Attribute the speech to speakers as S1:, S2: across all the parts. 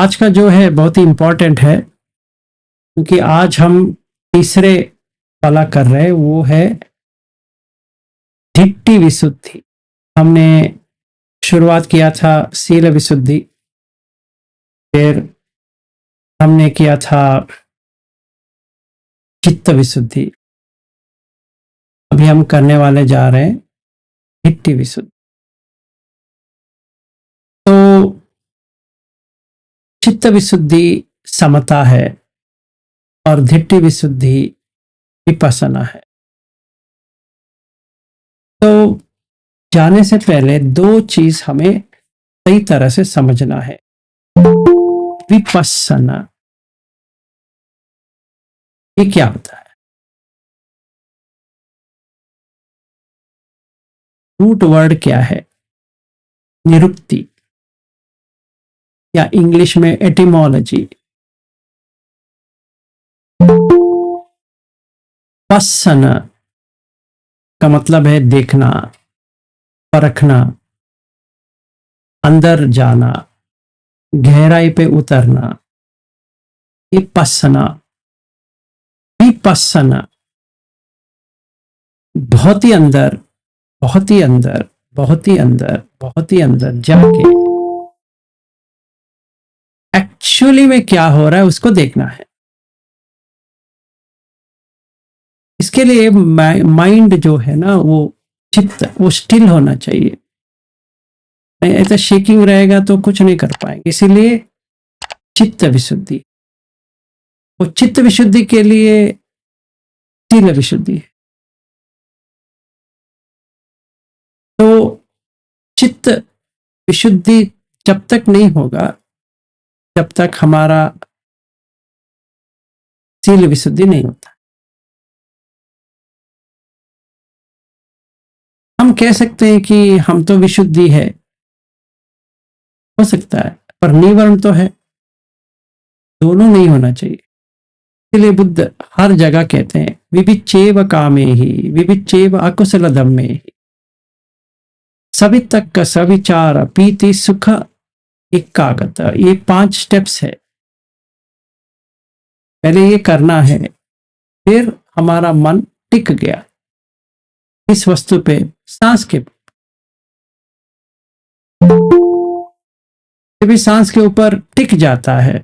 S1: आज का जो है बहुत ही इम्पोर्टेंट है, क्योंकि आज हम तीसरे वाला कर रहे हैं, वो है धिट्टी विशुद्धि। हमने शुरुआत किया था शील विशुद्धि, फिर हमने किया था चित्त विशुद्धि, अभी हम करने वाले जा रहे हैं धिट्टी विशुद्धि। तो चित्त विशुद्धि समता है और धिट्टी विशुद्धि विपස්සना है। तो जाने से पहले दो चीज हमें सही तरह से समझना है। विपස්සना ये क्या होता है? रूट वर्ड क्या है? निरुक्ति या इंग्लिश में एटिमोलॉजी। पස්සना का मतलब है देखना, परखना, अंदर जाना, गहराई पे उतरना। ये पස්සना। विपස්සना बहुत ही अंदर, बहुत ही अंदर, बहुत ही अंदर, बहुत ही अंदर जाके एक्चुअली में क्या हो रहा है उसको देखना है। इसके लिए माइंड जो है ना, वो चित्त वो स्टिल होना चाहिए। ऐसा शेकिंग रहेगा तो कुछ नहीं कर पाएंगे। इसीलिए चित्त विशुद्धि, वो चित्त विशुद्धि के लिए शील विशुद्धि है। तो चित्त विशुद्धि जब तक नहीं होगा, जब तक हमारा शील विशुद्धि नहीं होता। हम कह सकते हैं कि हम तो विशुद्धि है, हो सकता है, पर निवर्ण तो है। दोनों नहीं होना चाहिए। इसलिए बुद्ध हर जगह कहते हैं विविच्चेव कामे ही विविच्चेव अकुशल धम्मे ही सवितक्क सविचार पीति सुख एकागत। ये 5 स्टेप्स है। पहले ये करना है, फिर हमारा मन टिक गया इस वस्तु पे, सांस के भी सांस के ऊपर टिक जाता है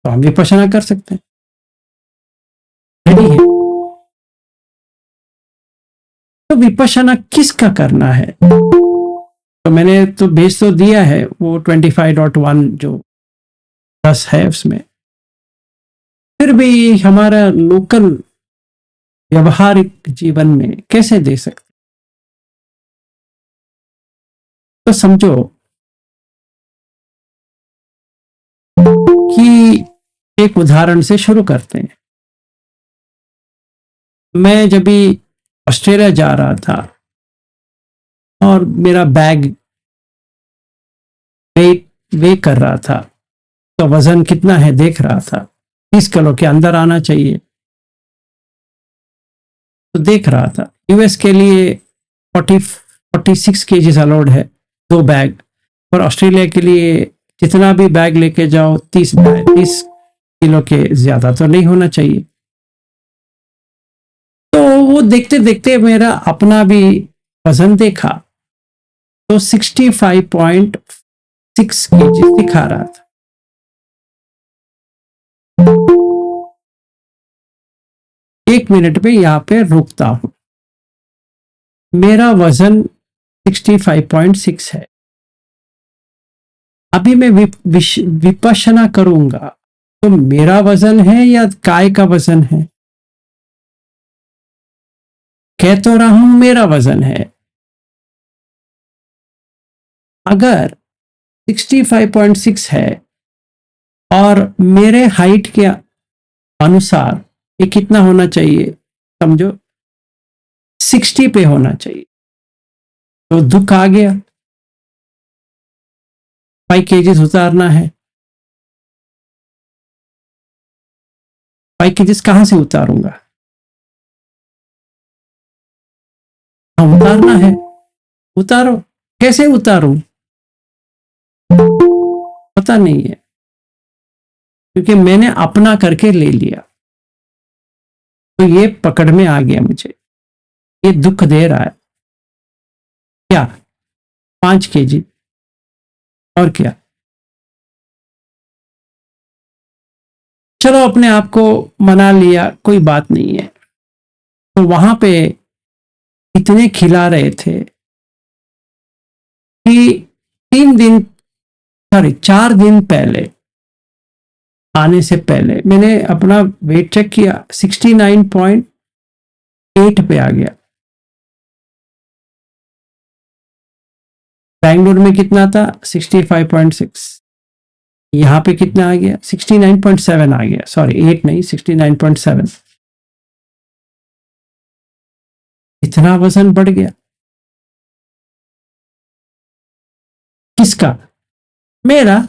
S1: तो हम विपश्यना कर सकते हैं। रेडी है? तो विपश्यना किसका करना है? तो मैंने तो भेज तो दिया है वो 25.1 जो 10 है उसमें। फिर भी हमारा लोकल व्यवहारिक जीवन में कैसे दे सकते? तो समझो कि एक उदाहरण से शुरू करते हैं। मैं जब भी ऑस्ट्रेलिया जा रहा था और मेरा बैग वे कर रहा था, तो वजन कितना है देख रहा था, 30 किलो के अंदर आना चाहिए, तो देख रहा था। यूएस के लिए 46 केजीज अलाउड है, 2 बैग। और ऑस्ट्रेलिया के लिए जितना भी बैग लेके जाओ 30 किलो के ज्यादा तो नहीं होना चाहिए। तो वो देखते देखते मेरा अपना भी वजन देखा, तो 65.6 केजी दिखा रहा था। एक मिनट पे यहाँ पे रुकता हूं। मेरा वजन 65.6 है। अभी मैं विपश्यना करूंगा तो मेरा वजन है या काय का वजन है? कह तो रहा हूं मेरा वजन है। अगर 65.6 है और मेरे हाइट के अनुसार ये कितना होना चाहिए समझो, 60 पे होना चाहिए, तो दुख आ गया। 5 केजीज उतारना है। 5 केजीज कहां से उतारूंगा? हाँ, उतारना है, उतारो। कैसे उतारूं? पता नहीं है, क्योंकि मैंने अपना करके ले लिया, तो ये पकड़ में आ गया मुझे, ये दुख दे रहा है। क्या? 5 kg, और क्या? चलो अपने आप को मना लिया, कोई बात नहीं है। तो वहां पे इतने खिला रहे थे कि 3 दिन, सॉरी 4 दिन पहले आने से पहले मैंने अपना वेट चेक किया, 69.8 पे आ गया। बैंगलोर में कितना था? 65.6। यहाँ पे कितना आ गया? 69.7 आ गया, सॉरी 8 नहीं, 69.7। इतना वजन बढ़ गया। किसका? मेरा।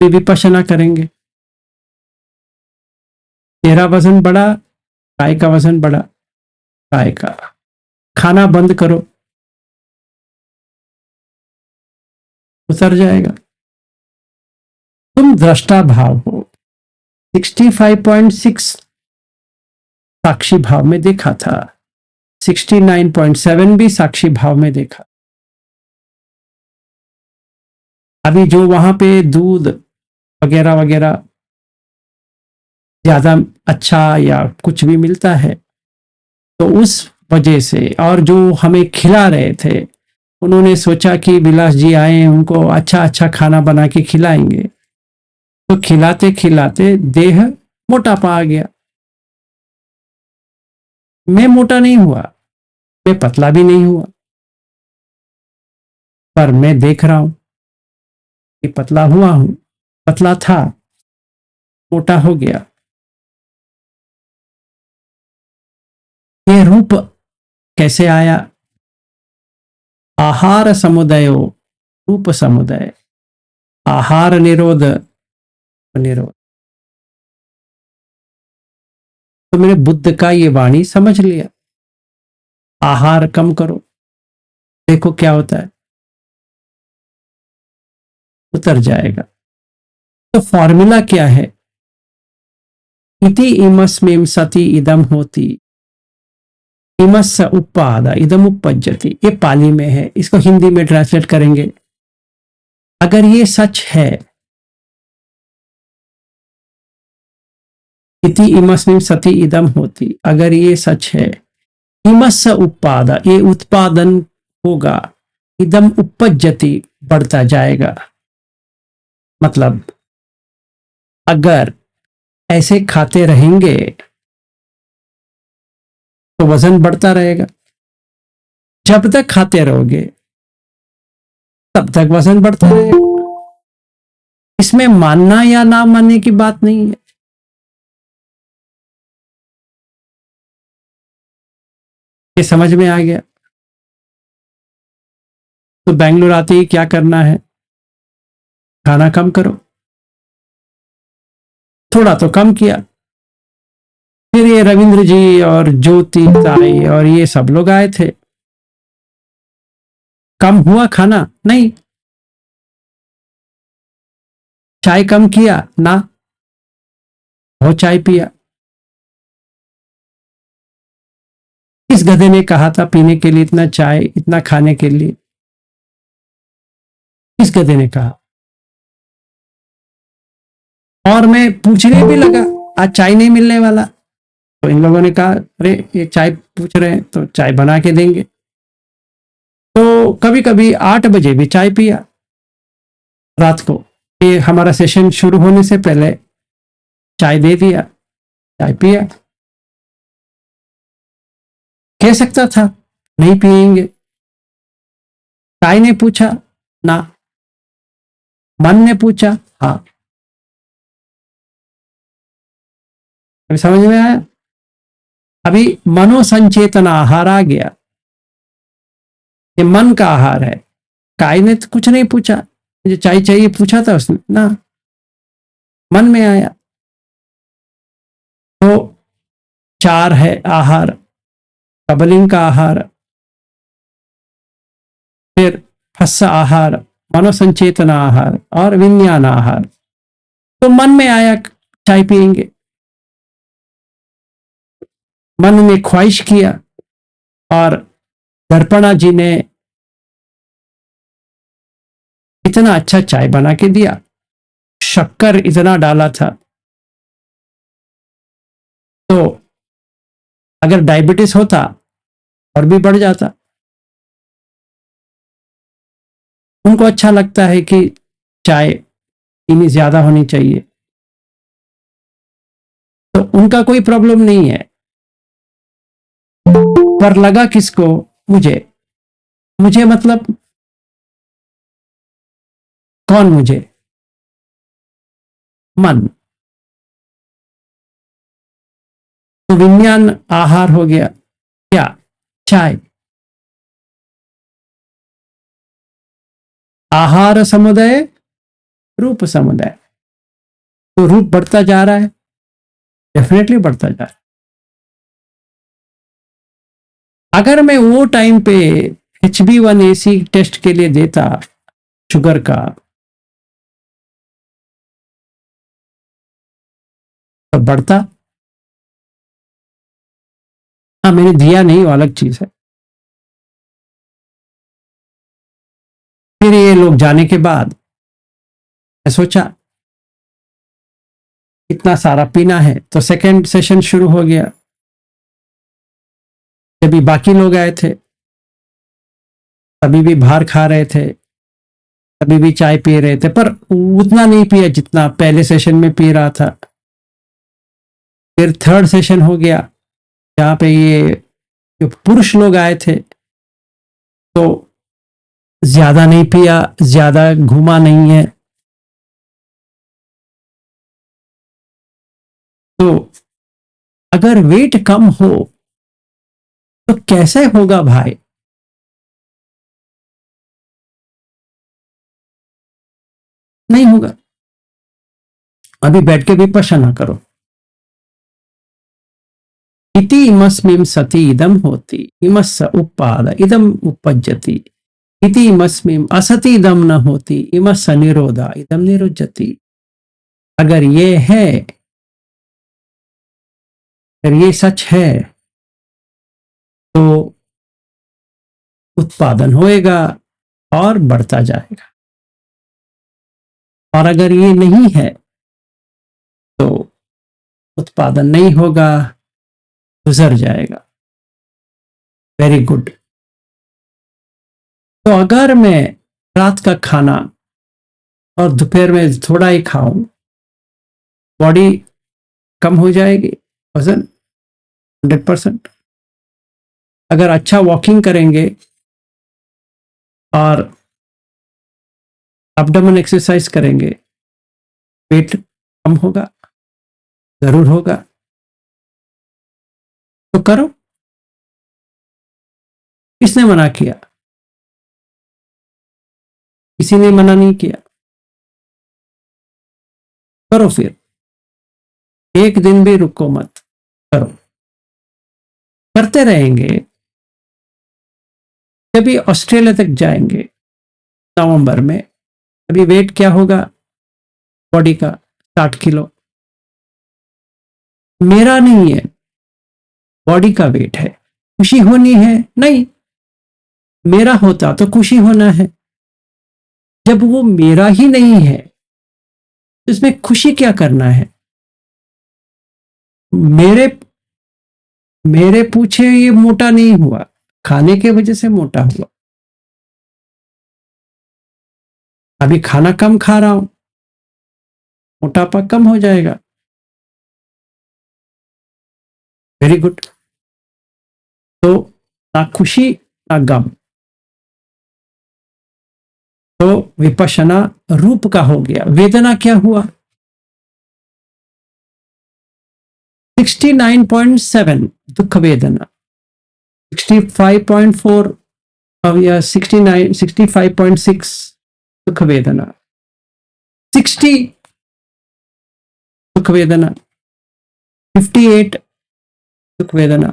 S1: विपश्यना करेंगे, तेरा वजन बढ़ा, काय का वजन बढ़ा, काय का। खाना बंद करो, उतर जाएगा। तुम दृष्टा भाव हो। 65.6 साक्षी भाव में देखा था, 69.7 भी साक्षी भाव में देखा। अभी जो वहां पे दूध वगैरह वगैरह ज्यादा अच्छा या कुछ भी मिलता है, तो उस वजह से, और जो हमें खिला रहे थे, उन्होंने सोचा कि विलास जी आए, उनको अच्छा अच्छा खाना बना के खिलाएंगे, तो खिलाते खिलाते देह मोटापा आ गया। मैं मोटा नहीं हुआ, मैं पतला भी नहीं हुआ, पर मैं देख रहा हूं कि पतला हुआ हूं, पतला था, मोटा हो गया। ये रूप कैसे आया? आहार समुदयो रूप समुदय, आहार निरोध निरोध। तो मैंने बुद्ध का ये वाणी समझ लिया, आहार कम करो, देखो क्या होता है, उतर जाएगा। तो फॉर्मूला क्या है? इति इमस्मिं सति इदम होती, इमस्स उपादा इदम उपपज्यति। ये पाली में है, इसको हिंदी में ट्रांसलेट करेंगे। अगर ये सच है, इति इमस्मिं सति इदम होती, अगर ये सच है, इमस्स उपादा, ये उत्पादन होगा, इदम उपपज्यति, बढ़ता जाएगा। मतलब अगर ऐसे खाते रहेंगे तो वजन बढ़ता रहेगा, जब तक खाते रहोगे तब तक वजन बढ़ता रहेगा। इसमें मानना या ना मानने की बात नहीं है। ये समझ में आ गया? तो बेंगलुरु आते ही क्या करना है? खाना कम करो। थोड़ा तो कम किया, फिर ये रविंद्र जी और ज्योति ताई और ये सब लोग आए थे। कम हुआ खाना? नहीं। चाय कम किया? ना, वो चाय पिया। इस गधे ने कहा था पीने के लिए इतना चाय, इतना खाने के लिए, इस गधे ने कहा। और मैं पूछने भी लगा, आज चाय नहीं मिलने वाला, तो इन लोगों ने कहा अरे ये चाय पूछ रहे हैं तो चाय बना के देंगे। तो कभी कभी 8 बजे भी चाय पिया रात को। ये हमारा सेशन शुरू होने से पहले चाय दे दिया, चाय पिया। कह सकता था नहीं पिएंगे, चाय ने पूछा ना, मन ने पूछा हाँ। अभी समझ में आया? अभी मनोसंचेतना आहार आ गया, ये मन का आहार है। काय ने तो कुछ नहीं पूछा, मुझे चाय चाहिए पूछा था उसने ना, मन में आया। तो 4 है आहार, कबलिंग का आहार, फिर फस्स आहार, मनोसंचेतन आहार और विज्ञान आहार। तो मन में आया चाय पिएंगे, मन ने ख्वाहिश किया और दर्पणा जी ने इतना अच्छा चाय बना के दिया, शक्कर इतना डाला था, तो अगर डायबिटीज होता और भी बढ़ जाता। उनको अच्छा लगता है कि चाय चीनी ज्यादा होनी चाहिए, तो उनका कोई प्रॉब्लम नहीं है। पर लगा किसको? मुझे। मुझे मतलब कौन मुझे? मन। तो विज्ञान आहार हो गया क्या? चाय। आहार समुदाय रूप समुदाय, तो रूप बढ़ता जा रहा है, डेफिनेटली बढ़ता जा रहा है। अगर मैं वो टाइम पे HB1AC टेस्ट के लिए देता शुगर का, तो बढ़ता। हाँ, मैंने दिया नहीं, वो अलग चीज है। फिर ये लोग जाने के बाद मैं सोचा इतना सारा पीना है, तो सेकंड सेशन शुरू हो गया। जब भी बाकी लोग आए थे तभी भी बाहर खा रहे थे, तभी भी चाय पी रहे थे, पर उतना नहीं पिया जितना पहले सेशन में पी रहा था। फिर थर्ड सेशन हो गया जहाँ पे ये जो पुरुष लोग आए थे, तो ज्यादा नहीं पिया, ज्यादा घुमा नहीं है। तो अगर वेट कम हो तो कैसे होगा भाई? नहीं होगा। अभी बैठ के विपश्यना करो। इति इमस्मिं सति इदम होति, इमस्स उपाद इदम उपज्जति, इति इमस्मिं असति इदम न होति, इमस्स निरोधा इदम निरुज्जति। अगर ये है, अगर ये सच है, तो उत्पादन होएगा और बढ़ता जाएगा। और अगर ये नहीं है तो उत्पादन नहीं होगा, गुजर जाएगा। Very good. तो अगर मैं रात का खाना और दोपहर में थोड़ा ही खाऊं, बॉडी कम हो जाएगी, वजन 100%। अगर अच्छा वॉकिंग करेंगे और एब्डोमेन एक्सरसाइज करेंगे, पेट कम होगा, जरूर होगा। तो करो। किसने मना किया? किसी ने मना नहीं किया। करो फिर, एक दिन भी रुको मत, करो। करते रहेंगे। जब भी ऑस्ट्रेलिया तक जाएंगे नवंबर में, अभी वेट क्या होगा बॉडी का? 60 किलो। मेरा नहीं है, बॉडी का वेट है। खुशी होनी है? नहीं, मेरा होता तो खुशी होना है। जब वो मेरा ही नहीं है तो इसमें खुशी क्या करना है? मेरे मेरे पूछे ये मोटा नहीं हुआ, खाने के वजह से मोटा हुआ। अभी खाना कम खा रहा हूं, मोटापा कम हो जाएगा। Very good. तो ना खुशी ना गम। तो विपश्यना रूप का हो गया। वेदना क्या हुआ? 69.7 दुख वेदना, 65.4 अब यह 65.6 दुख वेदना, 60 दुख वेदना, 58 दुख वेदना।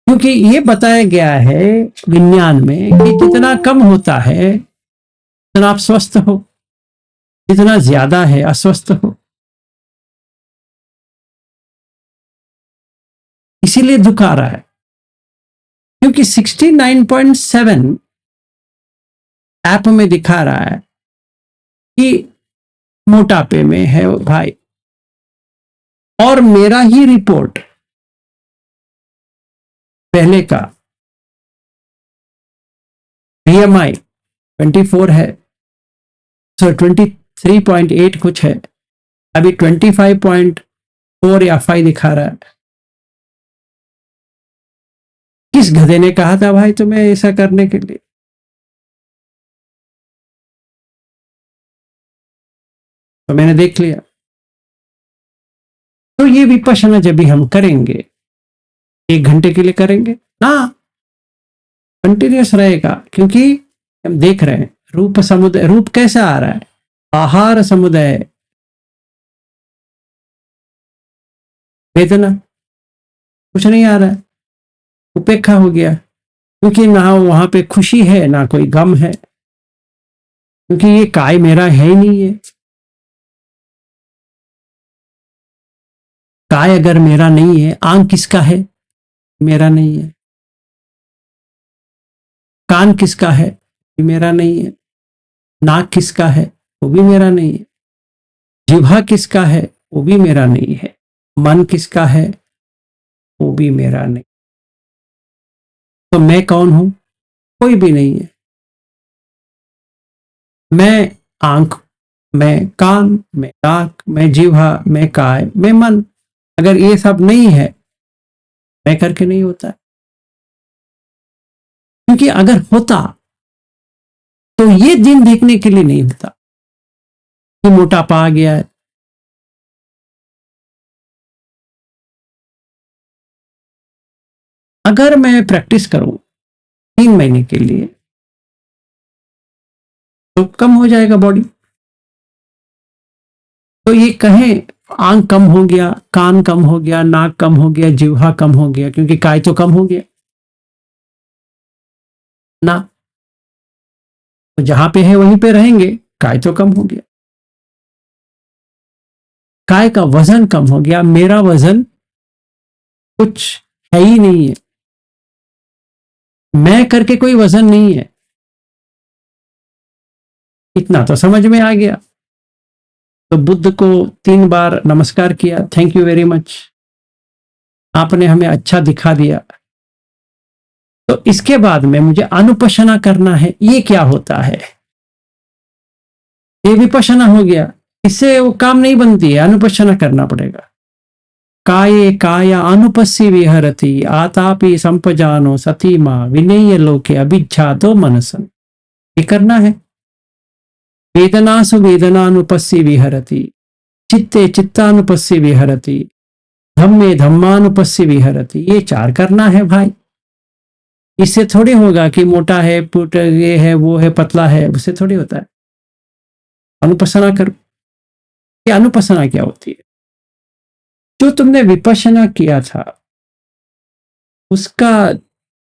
S1: क्योंकि ये बताया गया है विज्ञान में कि जितना कम होता है जितना आप स्वस्थ हो, जितना ज्यादा है अस्वस्थ हो, इसीलिए दुख आ रहा है। क्योंकि 69.7 ऐप में दिखा रहा है कि मोटापे में है भाई, और मेरा ही रिपोर्ट पहले का बीएमआई 24 है, सो 23.8 कुछ है, अभी 25.4 या 5 दिखा रहा है। किस गधे ने कहा था भाई तुम्हें ऐसा करने के लिए? तो मैंने देख लिया। तो ये विपश्यना जब भी हम करेंगे, 1 घंटे के लिए करेंगे ना, कंटिन्यूस रहेगा, क्योंकि हम देख रहे हैं रूप समुदाय, रूप कैसा आ रहा है, आहार समुदाय, वेदना कुछ नहीं आ रहा है, उपेक्षा हो गया, क्योंकि ना वहां पे खुशी है ना कोई गम है, क्योंकि ये काय मेरा है ही नहीं है। काय अगर मेरा नहीं है, आंख किसका है? मेरा नहीं है। कान किसका है? मेरा नहीं है। नाक किसका है? वो भी मेरा नहीं है। जिह्वा किसका है? वो भी मेरा नहीं है। मन किसका है? वो भी मेरा नहीं। तो मैं कौन हूं? कोई भी नहीं है। मैं आंख, मैं कान, मैं नाक, मैं जिह्वा, मैं काय, मैं मन, अगर ये सब नहीं है, मैं करके नहीं होता। क्योंकि अगर होता तो ये दिन देखने के लिए नहीं होता कि मोटापा आ गया है। अगर मैं प्रैक्टिस करूं 3 महीने के लिए तो कम हो जाएगा बॉडी। तो ये कहें आंख कम हो गया, कान कम हो गया, नाक कम हो गया, जिह्वा कम हो गया, क्योंकि काय तो कम हो गया ना, तो जहां पे है वहीं पे रहेंगे, काय तो कम हो गया। काय का वजन कम हो गया, मेरा वजन कुछ है ही नहीं है, मैं करके कोई वजन नहीं है। इतना तो समझ में आ गया। तो बुद्ध को 3 बार नमस्कार किया, थैंक यू वेरी मच, आपने हमें अच्छा दिखा दिया। तो इसके बाद में मुझे अनुपशना करना है, ये क्या होता है? ये विपशना हो गया, इससे वो काम नहीं बनती है, अनुपशना करना पड़ेगा। काये काया अनुपस्सी विहरति आतापि संपजानो सती माँ विनेय लोके अभिच्छा दो मनसन। ये करना है। वेदनासु वेदनानुपस्सी विहरति, चित्ते चित्तानुपस्सी विहरति, धम्मे धम्मानुपस्सी विहरति, ये 4 करना है भाई। इससे थोड़ी होगा कि मोटा है, पुट ये है, वो है, पतला है, उससे थोड़ी होता है। अनुपसना करो। ये अनुपसना क्या होती है? जो तुमने विपश्यना किया था उसका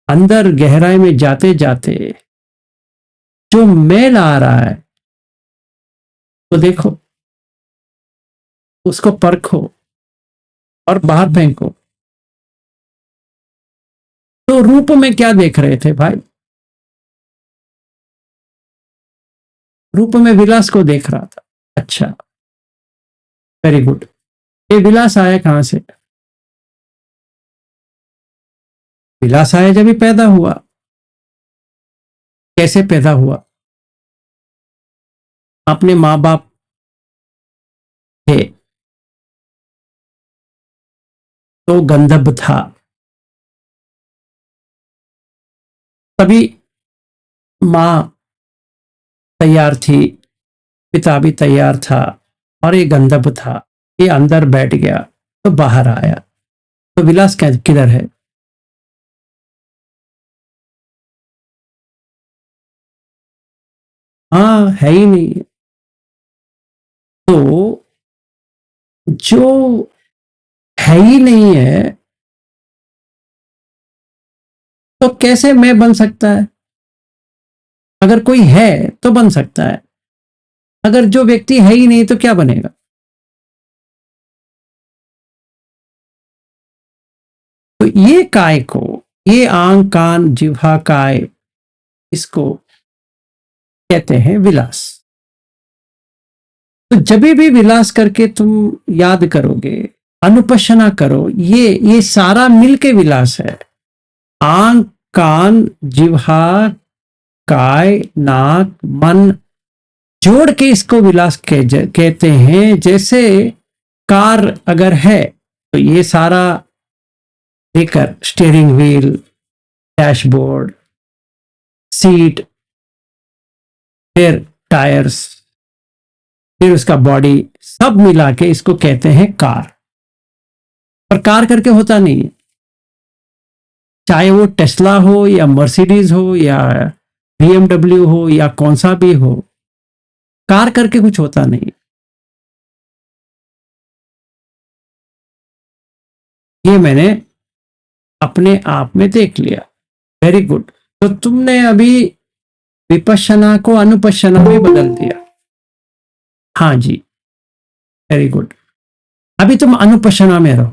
S1: अंदर गहराई में जाते जाते जो मैल आ रहा है, तो देखो, उसको परखो और बाहर फेंको। तो रूप में क्या देख रहे थे भाई? रूप में विलास को देख रहा था। अच्छा, वेरी गुड। ये विलास आया कहां से? विलास आया जब ही पैदा हुआ। कैसे पैदा हुआ? अपने माँ बाप थे तो गंधर्व था, तभी माँ तैयार थी, पिता भी तैयार था, और ये गंधर्व था, ये अंदर बैठ गया तो बाहर आया। तो विलास किधर है? हाँ, है ही नहीं। तो जो है ही नहीं है, तो कैसे मैं बन सकता है? अगर कोई है तो बन सकता है, अगर जो व्यक्ति है ही नहीं तो क्या बनेगा। तो ये काय को, ये आंख कान जिह्वा काय, इसको कहते हैं विलास। तो जब भी विलास करके तुम याद करोगे, अनुपशना करो, ये सारा मिलके विलास है। आंख कान जिह्वा काय नाक मन जोड़ के इसको विलास कहते हैं। जैसे कार अगर है तो ये सारा लेकर स्टीयरिंग व्हील, डैशबोर्ड, सीट, फिर टायर्स, फिर उसका बॉडी, सब मिला के इसको कहते हैं कार। पर कार करके होता नहीं है, चाहे वो टेस्ला हो या मर्सिडीज हो या बीएमडब्ल्यू हो या कौन सा भी हो, कार करके कुछ होता नहीं। ये मैंने अपने आप में देख लिया। Very good. तो तुमने अभी विपश्यना को अनुपश्यना में बदल दिया। हाँ जी, वेरी गुड। अभी तुम अनुपश्यना में रहो।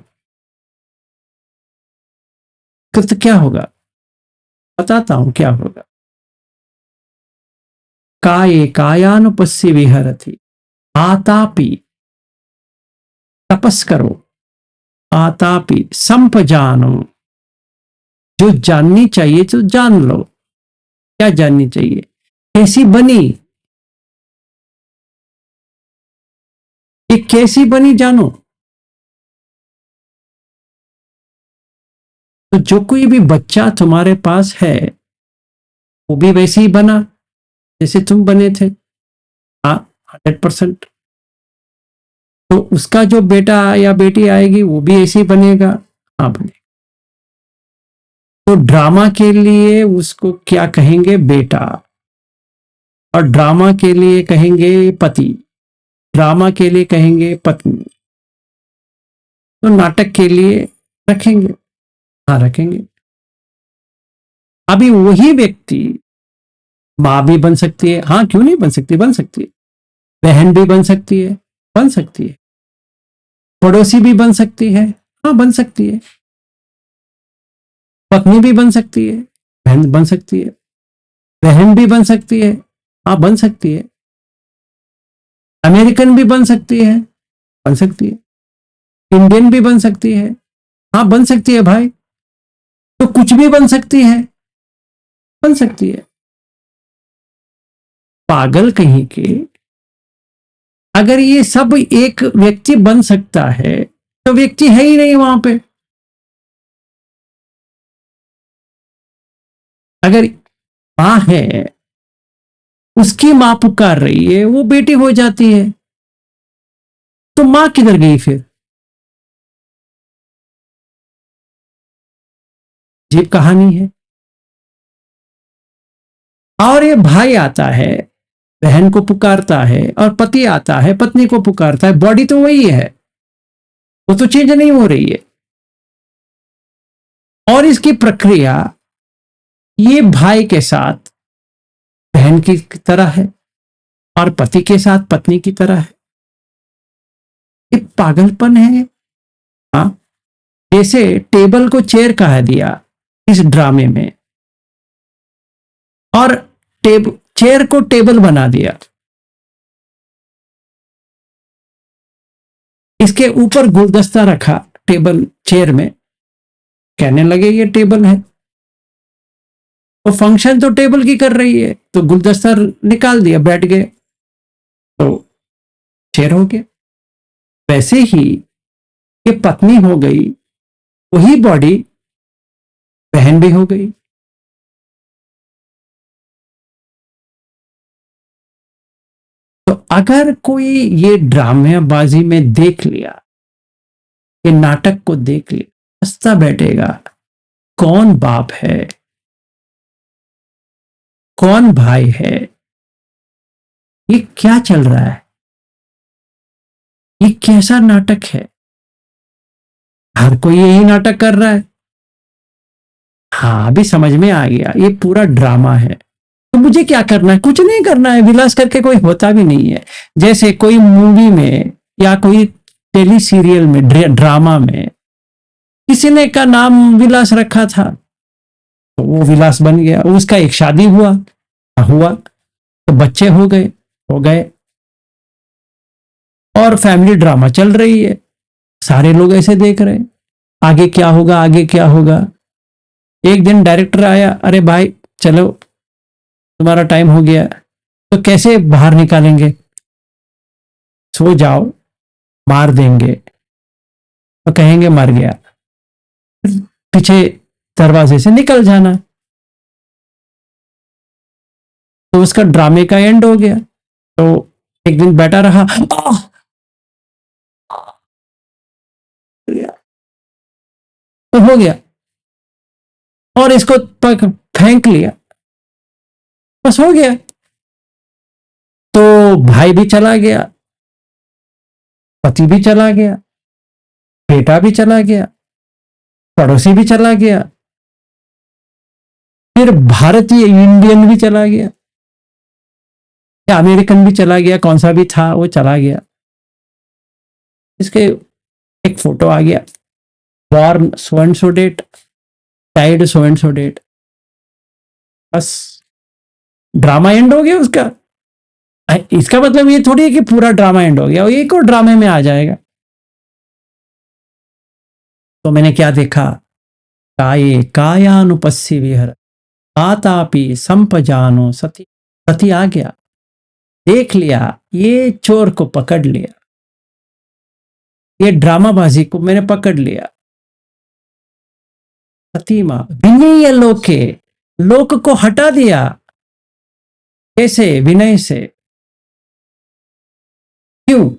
S1: तो क्या होगा बताता हूं क्या होगा। काये कायानुपस्सी विहरति, आतापि, तपस करो, आतापि संपजानो, जो जाननी चाहिए तो जान लो। क्या जाननी चाहिए? कैसी बनी, ये कैसी बनी जानो। तो जो कोई भी बच्चा तुम्हारे पास है वो भी वैसे ही बना जैसे तुम बने थे। हाँ, 100%। तो उसका जो बेटा या बेटी आएगी वो भी ऐसे ही बनेगा। हाँ, बनेगा। तो ड्रामा के लिए उसको क्या कहेंगे? बेटा। और ड्रामा के लिए कहेंगे पति, ड्रामा के लिए कहेंगे पत्नी। तो नाटक के लिए रखेंगे। हाँ, रखेंगे। अभी वही व्यक्ति मां भी बन सकती है। हाँ, क्यों नहीं बन सकती? बन सकती है। बहन भी बन सकती है, बन सकती है। पड़ोसी भी बन सकती है। हाँ, बन सकती है। पत्नी भी बन सकती है, बहन बन सकती है। बहन भी बन सकती है। हाँ, बन सकती है। अमेरिकन भी बन सकती है, बन सकती है। इंडियन भी बन सकती है। हाँ, बन सकती है भाई। तो कुछ भी बन सकती है, बन सकती है। पागल कहीं के, अगर ये सब एक व्यक्ति बन सकता है तो व्यक्ति है ही नहीं वहां पे। अगर मां है, उसकी मां पुकार रही है, वो बेटी हो जाती है, तो मां किधर गई फिर? ये कहानी है। और ये भाई आता है, बहन को पुकारता है, और पति आता है, पत्नी को पुकारता है। बॉडी तो वही है, वो तो चेंज नहीं हो रही है। और इसकी प्रक्रिया ये भाई के साथ बहन की तरह है और पति के साथ पत्नी की तरह है। ये पागलपन है। हाँ, जैसे टेबल को चेयर कहा दिया इस ड्रामे में, और चेयर को टेबल बना दिया। इसके ऊपर गुलदस्ता रखा टेबल चेयर में, कहने लगे ये टेबल है। तो फंक्शन तो टेबल की कर रही है, तो गुलदस्ता निकाल दिया, बैठ गए, तो चेयर हो गया। वैसे ही ये पत्नी हो गई, वही बॉडी बहन भी हो गई। तो अगर कोई ये ड्रामेबाजी में देख लिया, ये नाटक को देख लिया, हंसता बैठेगा, कौन बाप है, कौन भाई है, ये क्या चल रहा है, ये कैसा नाटक है। हर कोई यही नाटक कर रहा है। हाँ, अभी समझ में आ गया, ये पूरा ड्रामा है। तो तो मुझे क्या करना है? कुछ नहीं करना है, विलास करके कोई होता भी नहीं है। जैसे कोई मूवी में या कोई टेली सीरियल में, ड्रामा में किसी ने का नाम विलास रखा था, तो वो विलास बन गया। उसका एक शादी हुआ, तो बच्चे हो गए, और फैमिली ड्रामा चल रही है, सारे लोग ऐसे देख रहे हैं, आगे क्या होगा, आगे क्या होगा। एक दिन डायरेक्टर आया, अरे भाई चलो तुम्हारा टाइम हो गया, तो कैसे बाहर निकालेंगे? सो जाओ, मार देंगे और कहेंगे मर गया, पीछे दरवाजे से निकल जाना। तो उसका ड्रामे का एंड हो गया। तो एक दिन बैठा रहा, तो हो गया, और इसको फेंक लिया, बस हो गया। तो भाई भी चला गया, पति भी चला गया, बेटा भी चला गया, पड़ोसी भी चला गया, फिर भारतीय इंडियन भी चला गया, या अमेरिकन भी चला गया, कौन सा भी था वो चला गया। इसके एक फोटो आ गया, born so and so date, died so and so date, बस ड्रामा एंड हो गया उसका। इसका मतलब ये थोड़ी है कि पूरा ड्रामा एंड हो गया, वो एक और ड्रामे में आ जाएगा। तो मैंने क्या देखा, काये कायानुपस्सी विहर आतापि संपजानो सती। सती आ गया, देख लिया, ये चोर को पकड़ लिया, ये ड्रामाबाजी को मैंने पकड़ लिया। सतीमा विनय लोके, लोक को हटा दिया, कैसे? विनय से। क्यों?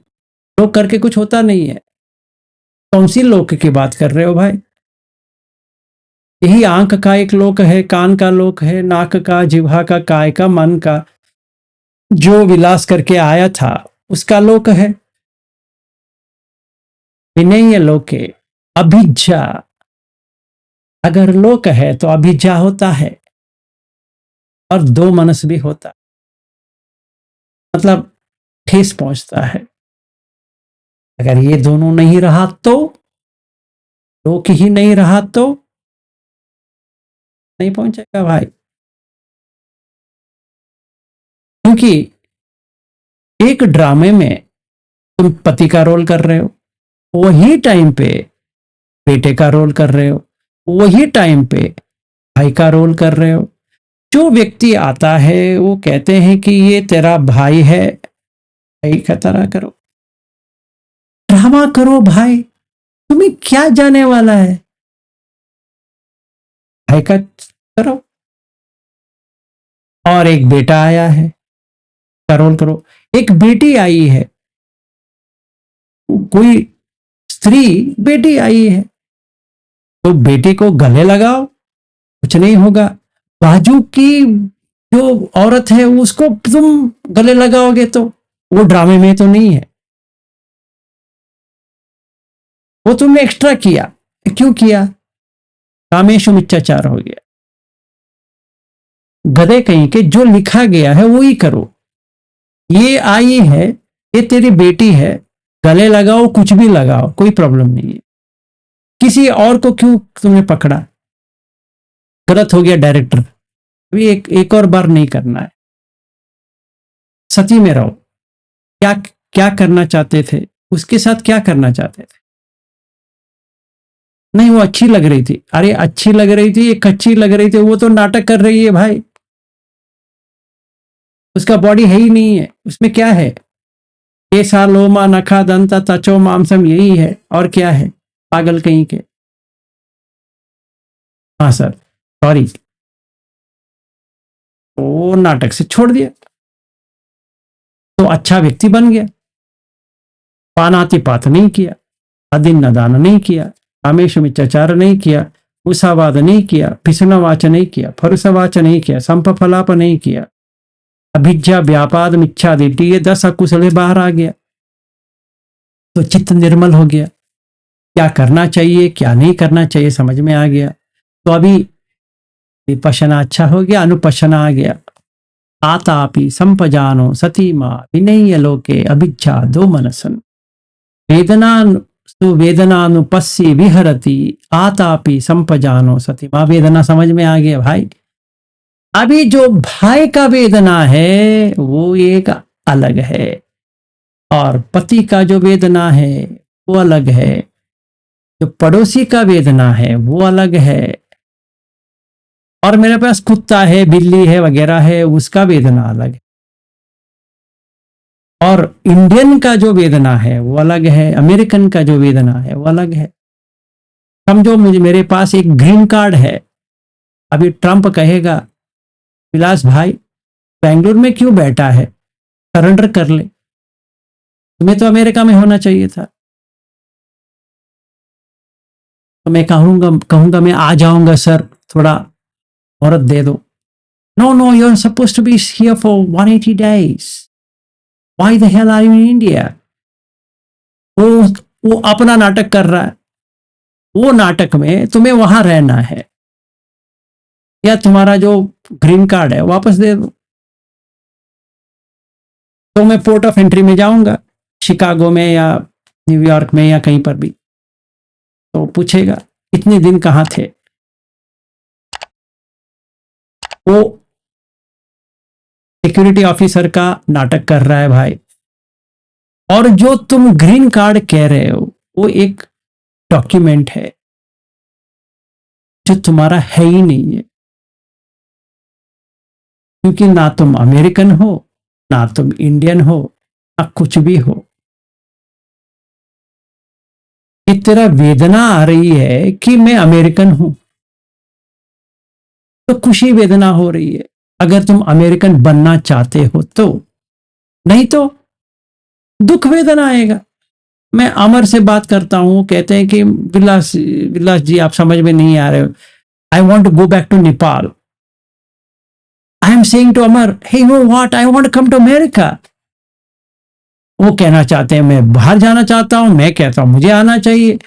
S1: लोक करके कुछ होता नहीं है। कौन सी लोक की बात कर रहे हो भाई? यही आंख का एक लोक है, कान का लोक है, नाक का, जिह्वा का, काय का, मन का, जो विलास करके आया था उसका लोक है। विनय लोके अभिज्ञा, अगर लोक है तो अभिज्ञा होता है, और दो मनस भी होता, मतलब ठेस पहुंचता है। अगर ये दोनों नहीं रहा तो, लोक ही नहीं रहा तो नहीं पहुंचेगा भाई। क्योंकि एक ड्रामे में तुम पति का रोल कर रहे हो, वही टाइम पे बेटे का रोल कर रहे हो, वही टाइम पे भाई का रोल कर रहे हो। जो व्यक्ति आता है वो कहते हैं कि ये तेरा भाई है, भाई का तरह करो, ड्रामा करो भाई, तुम्हें क्या जाने वाला है, भाई का करो। और एक बेटा आया है, का रोल करो। एक बेटी आई है, कोई स्त्री बेटी आई है, तो बेटी को गले लगाओ, कुछ नहीं होगा। बाजू की जो औरत है उसको तुम गले लगाओगे तो वो ड्रामे में तो नहीं है, वो तुमने एक्स्ट्रा किया। क्यों किया? कामेशु मिथ्याचार हो गया। गधे कहीं के, जो लिखा गया है वो ही करो। ये आई है, ये तेरी बेटी है, गले लगाओ, कुछ भी लगाओ, कोई प्रॉब्लम नहीं है। किसी और को क्यों तुमने पकड़ा? गलत हो गया डायरेक्टर, अभी एक और बार नहीं करना है। सती में रहो। क्या क्या करना चाहते थे, उसके साथ क्या करना चाहते थे? नहीं, वो अच्छी लग रही थी, अरे अच्छी लग रही थी, एक अच्छी लग रही थी, वो तो नाटक कर रही है भाई। उसका बॉडी है ही नहीं है, उसमें क्या है? केसा लोमा नखा दंता तचो मांसम, यही है, और क्या है? पागल कहीं के। हाँ सर, सॉरी। वो नाटक से छोड़ दिया तो अच्छा व्यक्ति बन गया। पानातिपात नहीं किया, अदिन नदान नहीं किया, कामेश मिथ्याचार नहीं किया, उसावाद नहीं किया, पिसुनवाच नहीं किया, फरुसवाच नहीं किया, संपफलाप नहीं किया, अभिज्ञा व्यापाद मिच्छा दिट्टी, ये 10 अकुशले बाहर आ गया, तो चित्त निर्मल हो गया। क्या करना चाहिए क्या नहीं करना चाहिए समझ में आ गया। तो अभी विपश्यना अच्छा हो गया, अनुपश्यना आ गया। आतापि संपजानो सतीमा विनय्य लोके अभिज्ञा दो मनसन वेदनानु वेदनानुपस्सी विहरति आतापि संपजानो सतीमा। वेदना समझ में आ गया भाई। अभी जो भाई का वेदना है वो एक अलग है, और पति का जो वेदना है वो अलग है, जो पड़ोसी का वेदना है वो अलग है, और मेरे पास कुत्ता है, बिल्ली है, वगैरह है, उसका वेदना अलग है। और इंडियन का जो वेदना है वो अलग है, अमेरिकन का जो वेदना है वो अलग है। समझो मुझे, मेरे पास एक ग्रीन कार्ड है। अभी ट्रंप कहेगा विलास भाई बेंगलुरु में क्यों बैठा है, सरेंडर कर ले, तुम्हें तो अमेरिका में होना चाहिए था। तो मैं कहूंगा मैं आ जाऊंगा सर, थोड़ा औरत दे दो। No no, you are suppose to be here for 180 days, why the hell are you in India. वो वो अपना नाटक कर रहा है, वो नाटक में तुम्हें वहां रहना है, या तुम्हारा जो ग्रीन कार्ड है वापस दे दो। तो मैं पोर्ट ऑफ एंट्री में जाऊंगा, शिकागो में या न्यूयॉर्क में या कहीं पर भी, तो पूछेगा इतने दिन कहाँ थे। वो सिक्योरिटी ऑफिसर का नाटक कर रहा है भाई। और जो तुम ग्रीन कार्ड कह रहे हो वो एक डॉक्यूमेंट है जो तुम्हारा है ही नहीं है, क्योंकि ना तुम अमेरिकन हो, ना तुम इंडियन हो, ना कुछ भी हो। कि तेरा वेदना आ रही है कि मैं अमेरिकन हूं, तो खुशी वेदना हो रही है अगर तुम अमेरिकन बनना चाहते हो तो, नहीं तो दुख वेदना आएगा। मैं अमर से बात करता हूं, कहते हैं कि विलास विलास जी आप समझ में नहीं आ रहे हो, I want to go back to Nepal. I am saying to Amar, hey know what, I want to come to America. वो कहना चाहते हैं मैं बाहर जाना चाहता हूं, मैं कहता हूं मुझे आना चाहिए।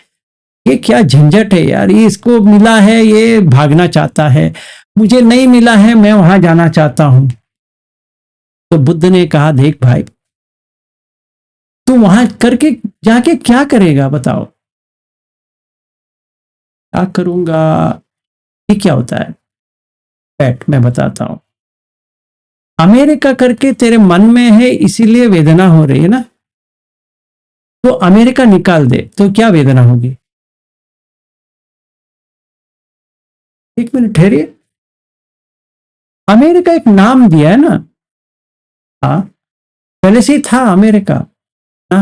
S1: ये क्या झंझट है यार, ये इसको मिला है ये भागना चाहता है, मुझे नहीं मिला है मैं वहां जाना चाहता हूं। तो बुद्ध ने कहा देख भाई, तू वहां करके जाके क्या करेगा बताओ। क्या करूंगा, ये क्या होता है, बैठ मैं बताता हूं। अमेरिका करके तेरे मन में है इसीलिए वेदना हो रही है ना, तो अमेरिका निकाल दे तो क्या वेदना होगी। एक मिनट ठहरिए, अमेरिका एक नाम दिया है ना। हाँ, पहले से ही था अमेरिका ना,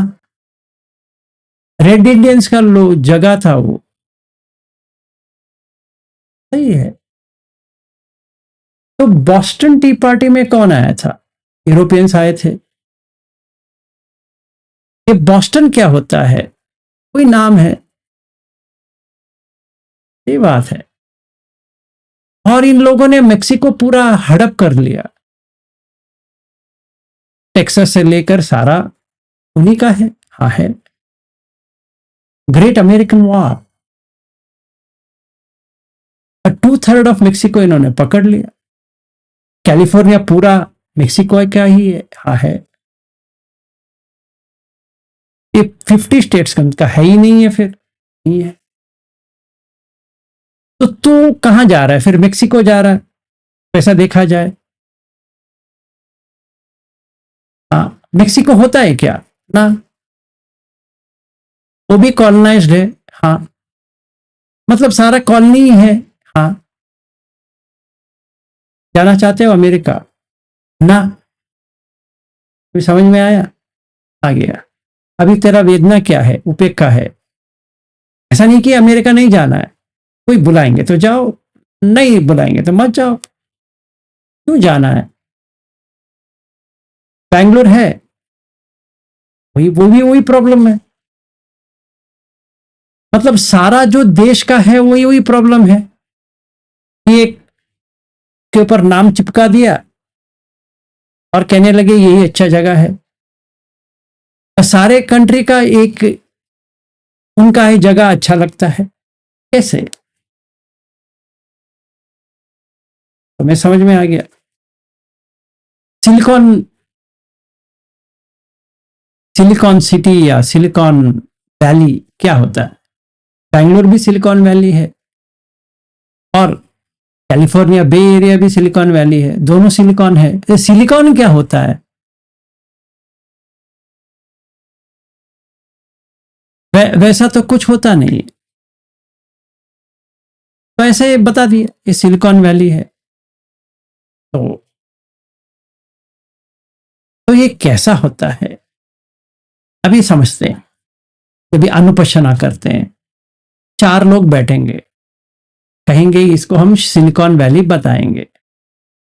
S1: रेड इंडियंस का लो जगह था वो, सही है। तो बॉस्टन टी पार्टी में कौन आया था, यूरोपियंस आए थे। ये बॉस्टन क्या होता है, कोई नाम है, ये बात है। और इन लोगों ने मेक्सिको पूरा हड़प कर लिया, टेक्सास से लेकर सारा उन्हीं का है। हाँ है, ग्रेट अमेरिकन वॉर, और 2/3 ऑफ मेक्सिको इन्होंने पकड़ लिया। कैलिफोर्निया पूरा मेक्सिको का ही है। हाँ है, ये 50 स्टेट्स का है ही नहीं है, फिर नहीं है। तो तू कहां जा रहा है फिर, मेक्सिको जा रहा है, पैसा देखा जाए। हाँ, मेक्सिको होता है क्या ना, वो भी कॉलोनाइज्ड है। हाँ, मतलब सारा कॉलोनी ही है। हाँ, जाना चाहते हो अमेरिका ना, तो समझ में आया, आ गया। अभी तेरा वेदना क्या है, उपेक्षा है। ऐसा नहीं कि अमेरिका नहीं जाना है, कोई बुलाएंगे तो जाओ, नहीं बुलाएंगे तो मत जाओ। क्यों जाना है, बैंगलोर है, वही वो भी वही प्रॉब्लम है। मतलब सारा जो देश का है वही वही प्रॉब्लम है। एक के ऊपर नाम चिपका दिया और कहने लगे यही अच्छा जगह है। सारे कंट्री का एक उनका ही जगह अच्छा लगता है, कैसे। तो मैं समझ में आ गया। सिलिकॉन सिलिकॉन सिटी या सिलिकॉन वैली क्या होता है? बैंगलोर भी सिलिकॉन वैली है और कैलिफोर्निया बे एरिया भी सिलिकॉन वैली है, दोनों सिलिकॉन है। तो सिलिकॉन क्या होता है? वैसा तो कुछ होता नहीं है। तो ऐसे बता दिए ये सिलिकॉन वैली है। तो ये कैसा होता है अभी समझते हैं। कभी अनुपशना करते हैं, चार लोग बैठेंगे, कहेंगे इसको हम सिलिकॉन वैली बताएंगे,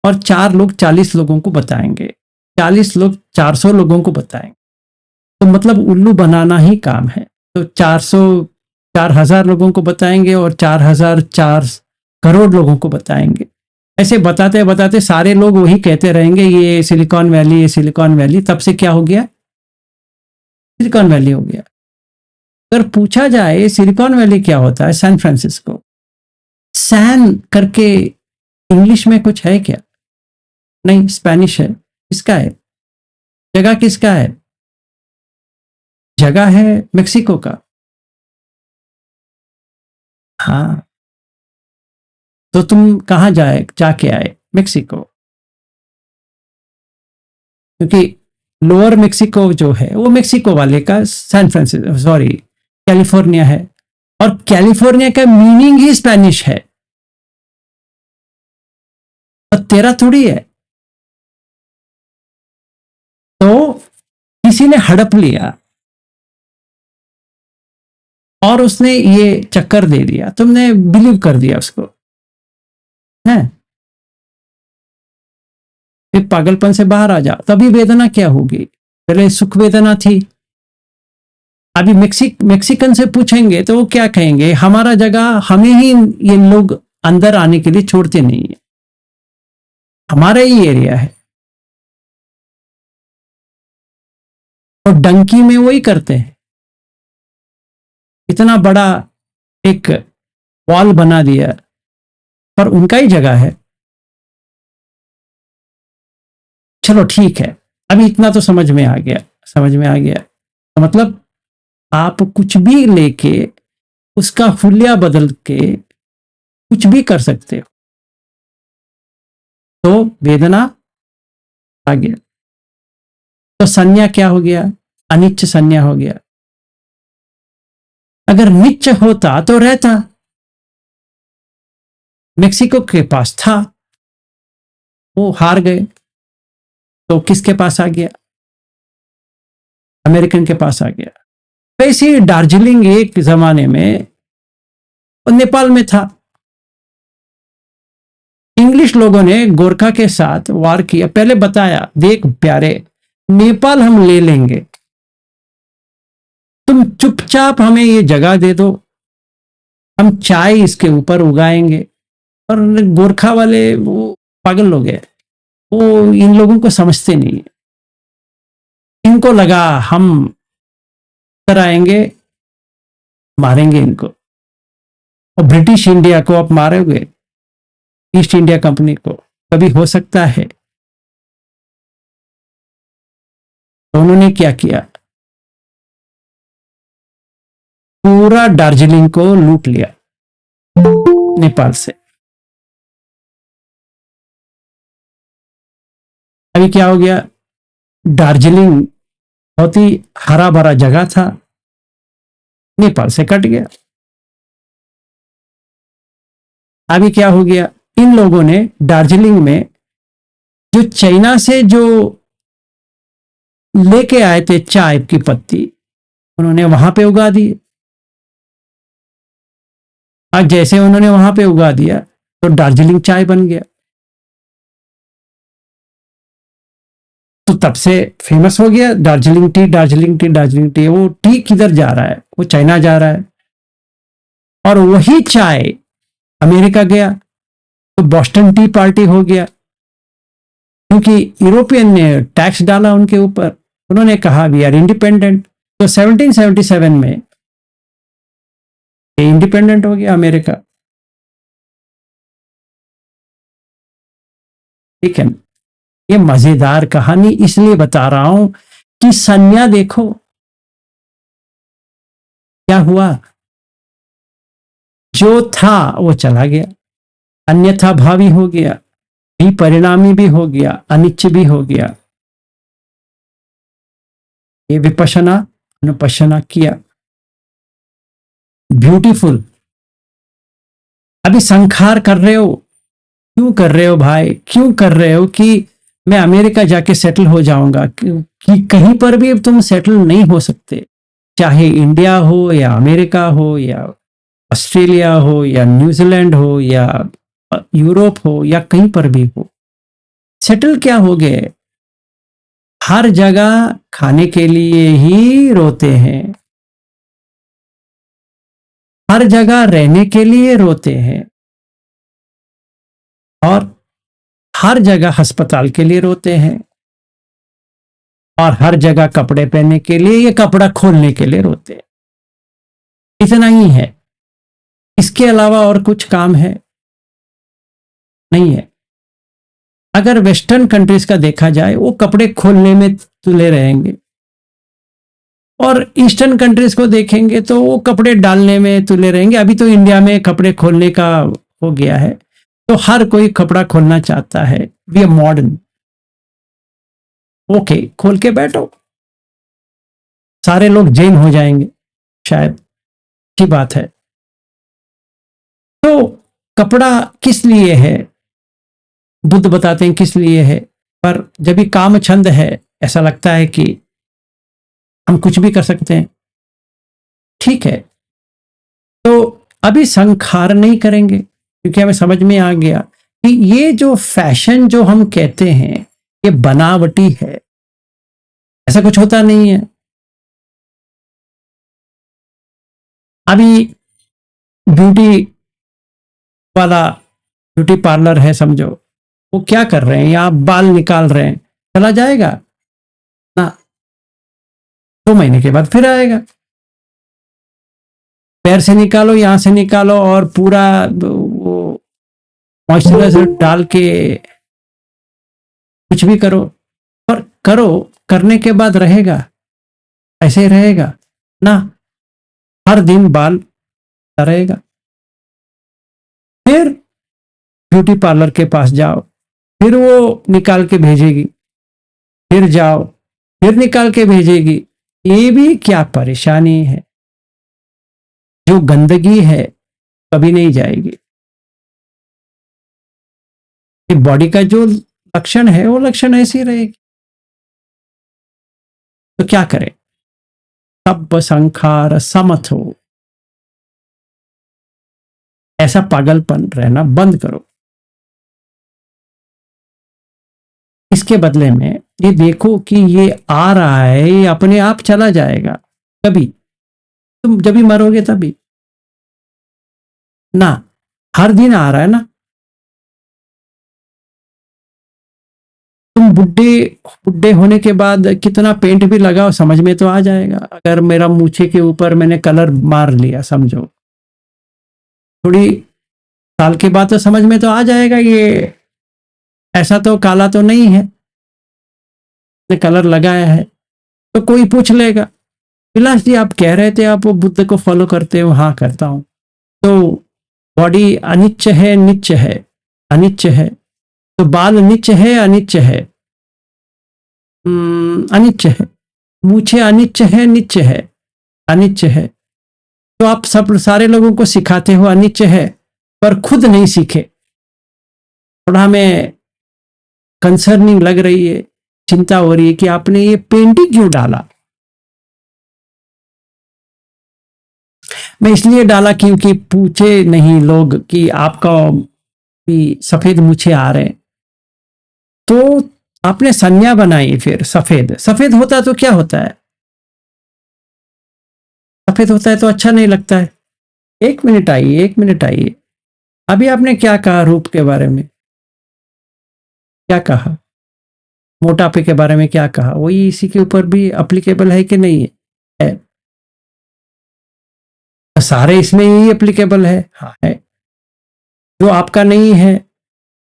S1: और चार लोग 40 लोगों को बताएंगे, 40 लोग 400 लोगों को बताएंगे। तो मतलब उल्लू बनाना ही काम है। तो 400 4000 लोगों को बताएंगे और 4004 करोड़ लोगों को बताएंगे। ऐसे बताते बताते सारे लोग वही कहते रहेंगे ये सिलिकॉन वैली, ये सिलिकॉन वैली। तब से क्या हो गया? सिलिकॉन वैली हो गया। अगर पूछा जाए सिलिकॉन वैली क्या होता है, सैन फ्रांसिस्को, सैन करके इंग्लिश में कुछ है क्या? नहीं, स्पेनिश है। किसका है? जगह किसका है? जगह है मेक्सिको का। हाँ, तो तुम कहाँ जाके आए? मेक्सिको। क्योंकि लोअर मेक्सिको जो है वो मेक्सिको वाले का सैन फ्रांसिस्को, सॉरी, कैलिफोर्निया है। और कैलिफोर्निया का मीनिंग ही स्पेनिश है, और तेरा थोड़ी है। तो किसी ने हड़प लिया और उसने ये चक्कर दे दिया, तुमने बिलीव कर दिया उसको, है? फिर पागलपन से बाहर आ जाओ, तभी वेदना क्या होगी? पहले सुख वेदना थी। अभी मेक्सिकन से पूछेंगे तो वो क्या कहेंगे? हमारा जगह हमें ही ये लोग अंदर आने के लिए छोड़ते नहीं है, हमारा ही एरिया है। और डंकी में वही करते हैं, इतना बड़ा एक वॉल बना दिया, पर उनका ही जगह है। चलो ठीक है, अभी इतना तो समझ में आ गया, समझ में आ गया। तो मतलब आप कुछ भी लेके उसका हुलिया बदल के कुछ भी कर सकते हो। तो वेदना आ गया। तो संज्ञा क्या हो गया? अनिच्च संज्ञा हो गया। अगर निच्च होता तो रहता, मेक्सिको के पास था, वो हार गए, तो किसके पास आ गया? अमेरिकन के पास आ गया। वैसे ही दार्जिलिंग एक जमाने में नेपाल में था। इंग्लिश लोगों ने गोरखा के साथ वार किया, पहले बताया देख प्यारे, नेपाल हम ले लेंगे, तुम चुपचाप हमें ये जगह दे दो, हम चाय इसके ऊपर उगाएंगे। और गोरखा वाले वो पागल लोग हैं, वो इन लोगों को समझते नहीं है। इनको लगा हम कराएंगे, मारेंगे इनको, और ब्रिटिश इंडिया को आप मारोगे, ईस्ट इंडिया कंपनी को, कभी हो सकता है? तो उन्होंने क्या किया? पूरा दार्जिलिंग को लूट लिया नेपाल से। अभी क्या हो गया? दार्जिलिंग बहुत ही हरा भरा जगह था, नेपाल से कट गया। अभी क्या हो गया? इन लोगों ने दार्जिलिंग में जो चाइना से जो लेके आए थे चाय की पत्ती, उन्होंने वहां पे उगा दी। आज जैसे उन्होंने वहां पे उगा दिया तो दार्जिलिंग चाय बन गया। तो तब से फेमस हो गया Darjeeling T, Darjeeling T, Darjeeling T. वो टी किधर जा रहा है? वो चाइना जा रहा है। और वही चाय अमेरिका गया तो बॉस्टन टी पार्टी हो गया, क्योंकि यूरोपियन ने टैक्स डाला उनके ऊपर। उन्होंने कहा वी आर इंडिपेंडेंट। तो 1777 में इंडिपेंडेंट हो गया अमेरिका। ठीक है। ये मजेदार कहानी इसलिए बता रहा हूं कि संज्ञा देखो क्या हुआ, जो था वो चला गया, अन्यथा भावी हो गया, विपरिणामी भी हो गया, अनिच्छ भी हो गया। ये विपश्यना अनुपश्यना किया, ब्यूटीफुल। अभी संखार कर रहे हो, क्यों कर रहे हो भाई, क्यों कर रहे हो कि मैं अमेरिका जाके सेटल हो जाऊंगा, कि कहीं पर भी तुम सेटल नहीं हो सकते, चाहे इंडिया हो या अमेरिका हो या ऑस्ट्रेलिया हो या न्यूजीलैंड हो या यूरोप हो या कहीं पर भी हो, सेटल क्या हो गए, हर जगह खाने के लिए ही रोते हैं, हर जगह रहने के लिए रोते हैं, और हर जगह अस्पताल के लिए रोते हैं, और हर जगह कपड़े पहनने के लिए या कपड़ा खोलने के लिए रोते हैं। इतना ही है, इसके अलावा और कुछ काम है नहीं है। अगर वेस्टर्न कंट्रीज का देखा जाए, वो कपड़े खोलने में तुले रहेंगे, और ईस्टर्न कंट्रीज को देखेंगे तो वो कपड़े डालने में तुले रहेंगे। अभी तो इंडिया में कपड़े खोलने का हो गया है, तो हर कोई कपड़ा खोलना चाहता है, वी आर मॉडर्न। ओके, खोल के बैठो, सारे लोग जैन हो जाएंगे शायद, अच्छी बात है। तो कपड़ा किस लिए है, बुद्ध बताते हैं किस लिए है, पर जब भी काम छंद है, ऐसा लगता है कि हम कुछ भी कर सकते हैं, ठीक है। तो अभी संखार नहीं करेंगे, क्योंकि हमें समझ में आ गया कि ये जो फैशन जो हम कहते हैं, ये बनावटी है, ऐसा कुछ होता नहीं है। अभी ब्यूटी वाला, ब्यूटी पार्लर है समझो, वो क्या कर रहे हैं, या बाल निकाल रहे हैं, चला जाएगा ना, 2 महीने के बाद फिर आएगा। पैर से निकालो, यहां से निकालो, और पूरा वो मॉइस्चराइजर डाल के कुछ भी करो, पर करो, करने के बाद रहेगा, ऐसे ही रहेगा ना, हर दिन बाल रहेगा। फिर ब्यूटी पार्लर के पास जाओ, फिर वो निकाल के भेजेगी, फिर जाओ, फिर निकाल के भेजेगी। ये भी क्या परेशानी है, जो गंदगी है कभी नहीं जाएगी। बॉडी का जो लक्षण है, वो लक्षण ऐसी रहेगी। तो क्या करें, सब संखार समथ हो, ऐसा पागलपन रहना बंद करो। इसके बदले में ये देखो कि ये आ रहा है, ये अपने आप चला जाएगा, कभी तुम जब भी मरोगे तभी ना, हर दिन आ रहा है ना। तुम बुढ़े बुढ़े होने के बाद कितना पेंट भी लगाओ, समझ में तो आ जाएगा। अगर मेरा मूछे के ऊपर मैंने कलर मार लिया समझो, थोड़ी साल के बाद तो समझ में तो आ जाएगा, ये ऐसा तो काला तो नहीं है, ने कलर लगाया है। तो कोई पूछ लेगा, विलास जी आप कह रहे थे आप वो बुद्ध को फॉलो करते हो, हाँ करता हूं। तो बॉडी अनिच्च है निच्च है, अनिच्च है, तो बाल निच्च है अनिच्च है, अनिच्च है, मूछे अनिच्च है निच्च है, अनिच्च है। तो आप सब सारे लोगों को सिखाते हो अनिच्च है, पर खुद नहीं सीखे। थोड़ा हमें कंसर्निंग लग रही है, चिंता हो रही है कि आपने ये पेंटिंग क्यों डाला। मैं इसलिए डाला क्योंकि पूछे नहीं लोग कि आपका भी सफेद मूछे आ रहे हैं, तो आपने संज्ञा बनाई, फिर सफेद सफेद होता तो क्या होता है, सफेद होता है तो अच्छा नहीं लगता है। 1 मिनट आइए, 1 मिनट आइए, अभी आपने क्या कहा रूप के बारे में, क्या कहा, मोटापे के बारे में क्या कहा, वही इसी के ऊपर भी अप्लीकेबल है कि नहीं है, सारे इसमें ही एप्लीकेबल है, हाँ है। जो आपका नहीं है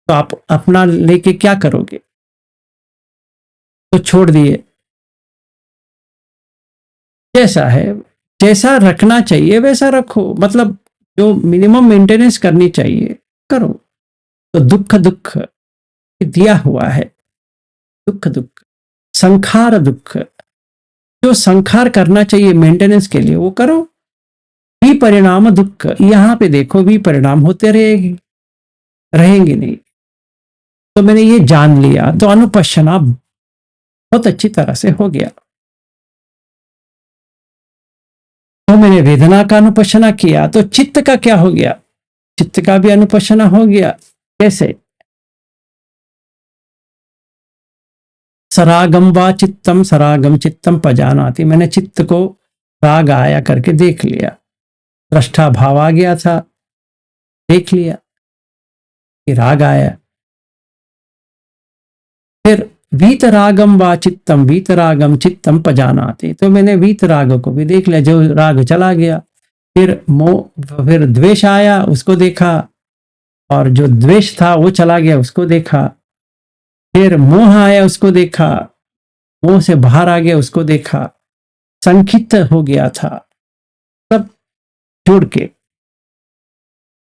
S1: तो आप अपना लेके क्या करोगे, तो छोड़ दिए। जैसा है, जैसा रखना चाहिए वैसा रखो, मतलब जो मिनिमम मेंटेनेंस करनी चाहिए करो। तो दुख दुख दिया हुआ है, दुख दुख संखार दुख, जो संखार करना चाहिए मेंटेनेंस के लिए वो करो। विपरिणाम दुख, यहां पे देखो विपरिणाम होते रहेगी, रहेंगे नहीं। तो मैंने ये जान लिया, तो अनुपश्यना बहुत अच्छी तरह से हो गया। तो मैंने वेदना का अनुपश्यना किया, तो चित्त का क्या हो गया? चित्त का भी अनुपश्यना हो गया। कैसे? सरागम व चित्तम सरागम चित्तम पजानाति, मैंने चित्त को राग आया करके देख लिया, दृष्टा भाव आ गया था, देख लिया कि राग आया। फिर वीतरागम व चित्तम वीतरागम चित्तम पजानाति, तो मैंने वीतराग को भी देख लिया, जो राग चला गया। फिर द्वेष आया, उसको देखा, और जो द्वेष था वो चला गया, उसको देखा। फिर मोह आया, उसको देखा, मोह से बाहर आ गया, उसको देखा। संकित हो गया था, सब जुड़ के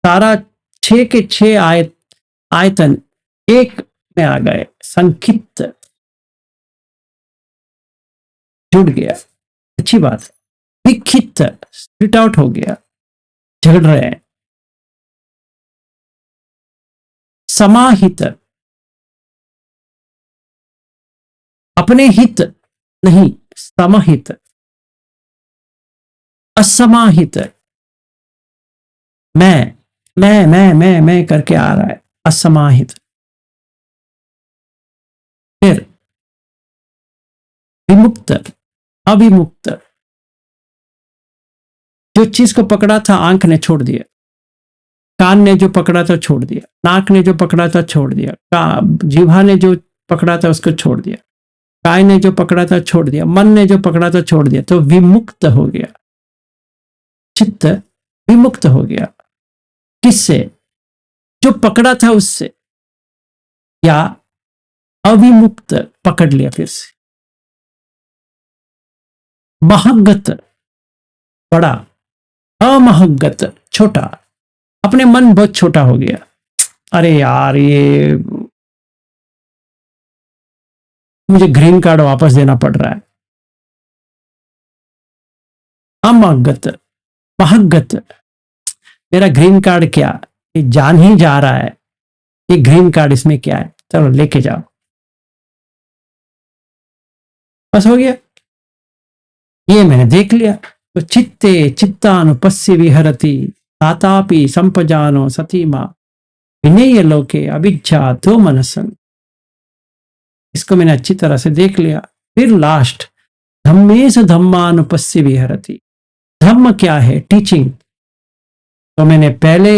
S1: सारा 6 के 6 आयतन एक में आ गए, संकित जुड़ गया। अच्छी बात है। विक्षिप्त स्प्लिट आउट हो गया, झगड़ रहे हैं। समाहित, अपने हित नहीं, समाहित। असमाहित, मैं करके आ रहा है, असमाहित। फिर विमुक्त, अविमुक्त, जो चीज को पकड़ा था आंख ने छोड़ दिया, कान ने जो पकड़ा था छोड़ दिया, नाक ने जो पकड़ा था छोड़ दिया, जीवा ने जो पकड़ा था उसको छोड़ दिया, काय ने जो पकड़ा था छोड़ दिया, मन ने जो पकड़ा था छोड़ दिया, तो विमुक्त हो गया। चित्त विमुक्त हो गया। किससे? जो पकड़ा था उससे, या अविमुक्त पकड़ लिया फिर से। महगत बड़ा, अमहगत छोटा, अपने मन बहुत छोटा हो गया। अरे यार, ये मुझे ग्रीन कार्ड वापस देना पड़ रहा है। अमहगत, महगत, मेरा ग्रीन कार्ड क्या, ये जान ही जा रहा है, ये ग्रीन कार्ड इसमें क्या है, चलो लेके जाओ, बस हो गया। ये मैंने देख लिया। तो चित्ते चित्तानुपस्य विहरति तातापि संपजानो सतीमा विनय लोके अभिज्ञा तो मनसंग, इसको मैंने अच्छी तरह से देख लिया। फिर लास्ट, धम्मेश धम्मानुपस्य विहरति, धम्म क्या है? टीचिंग। तो मैंने पहले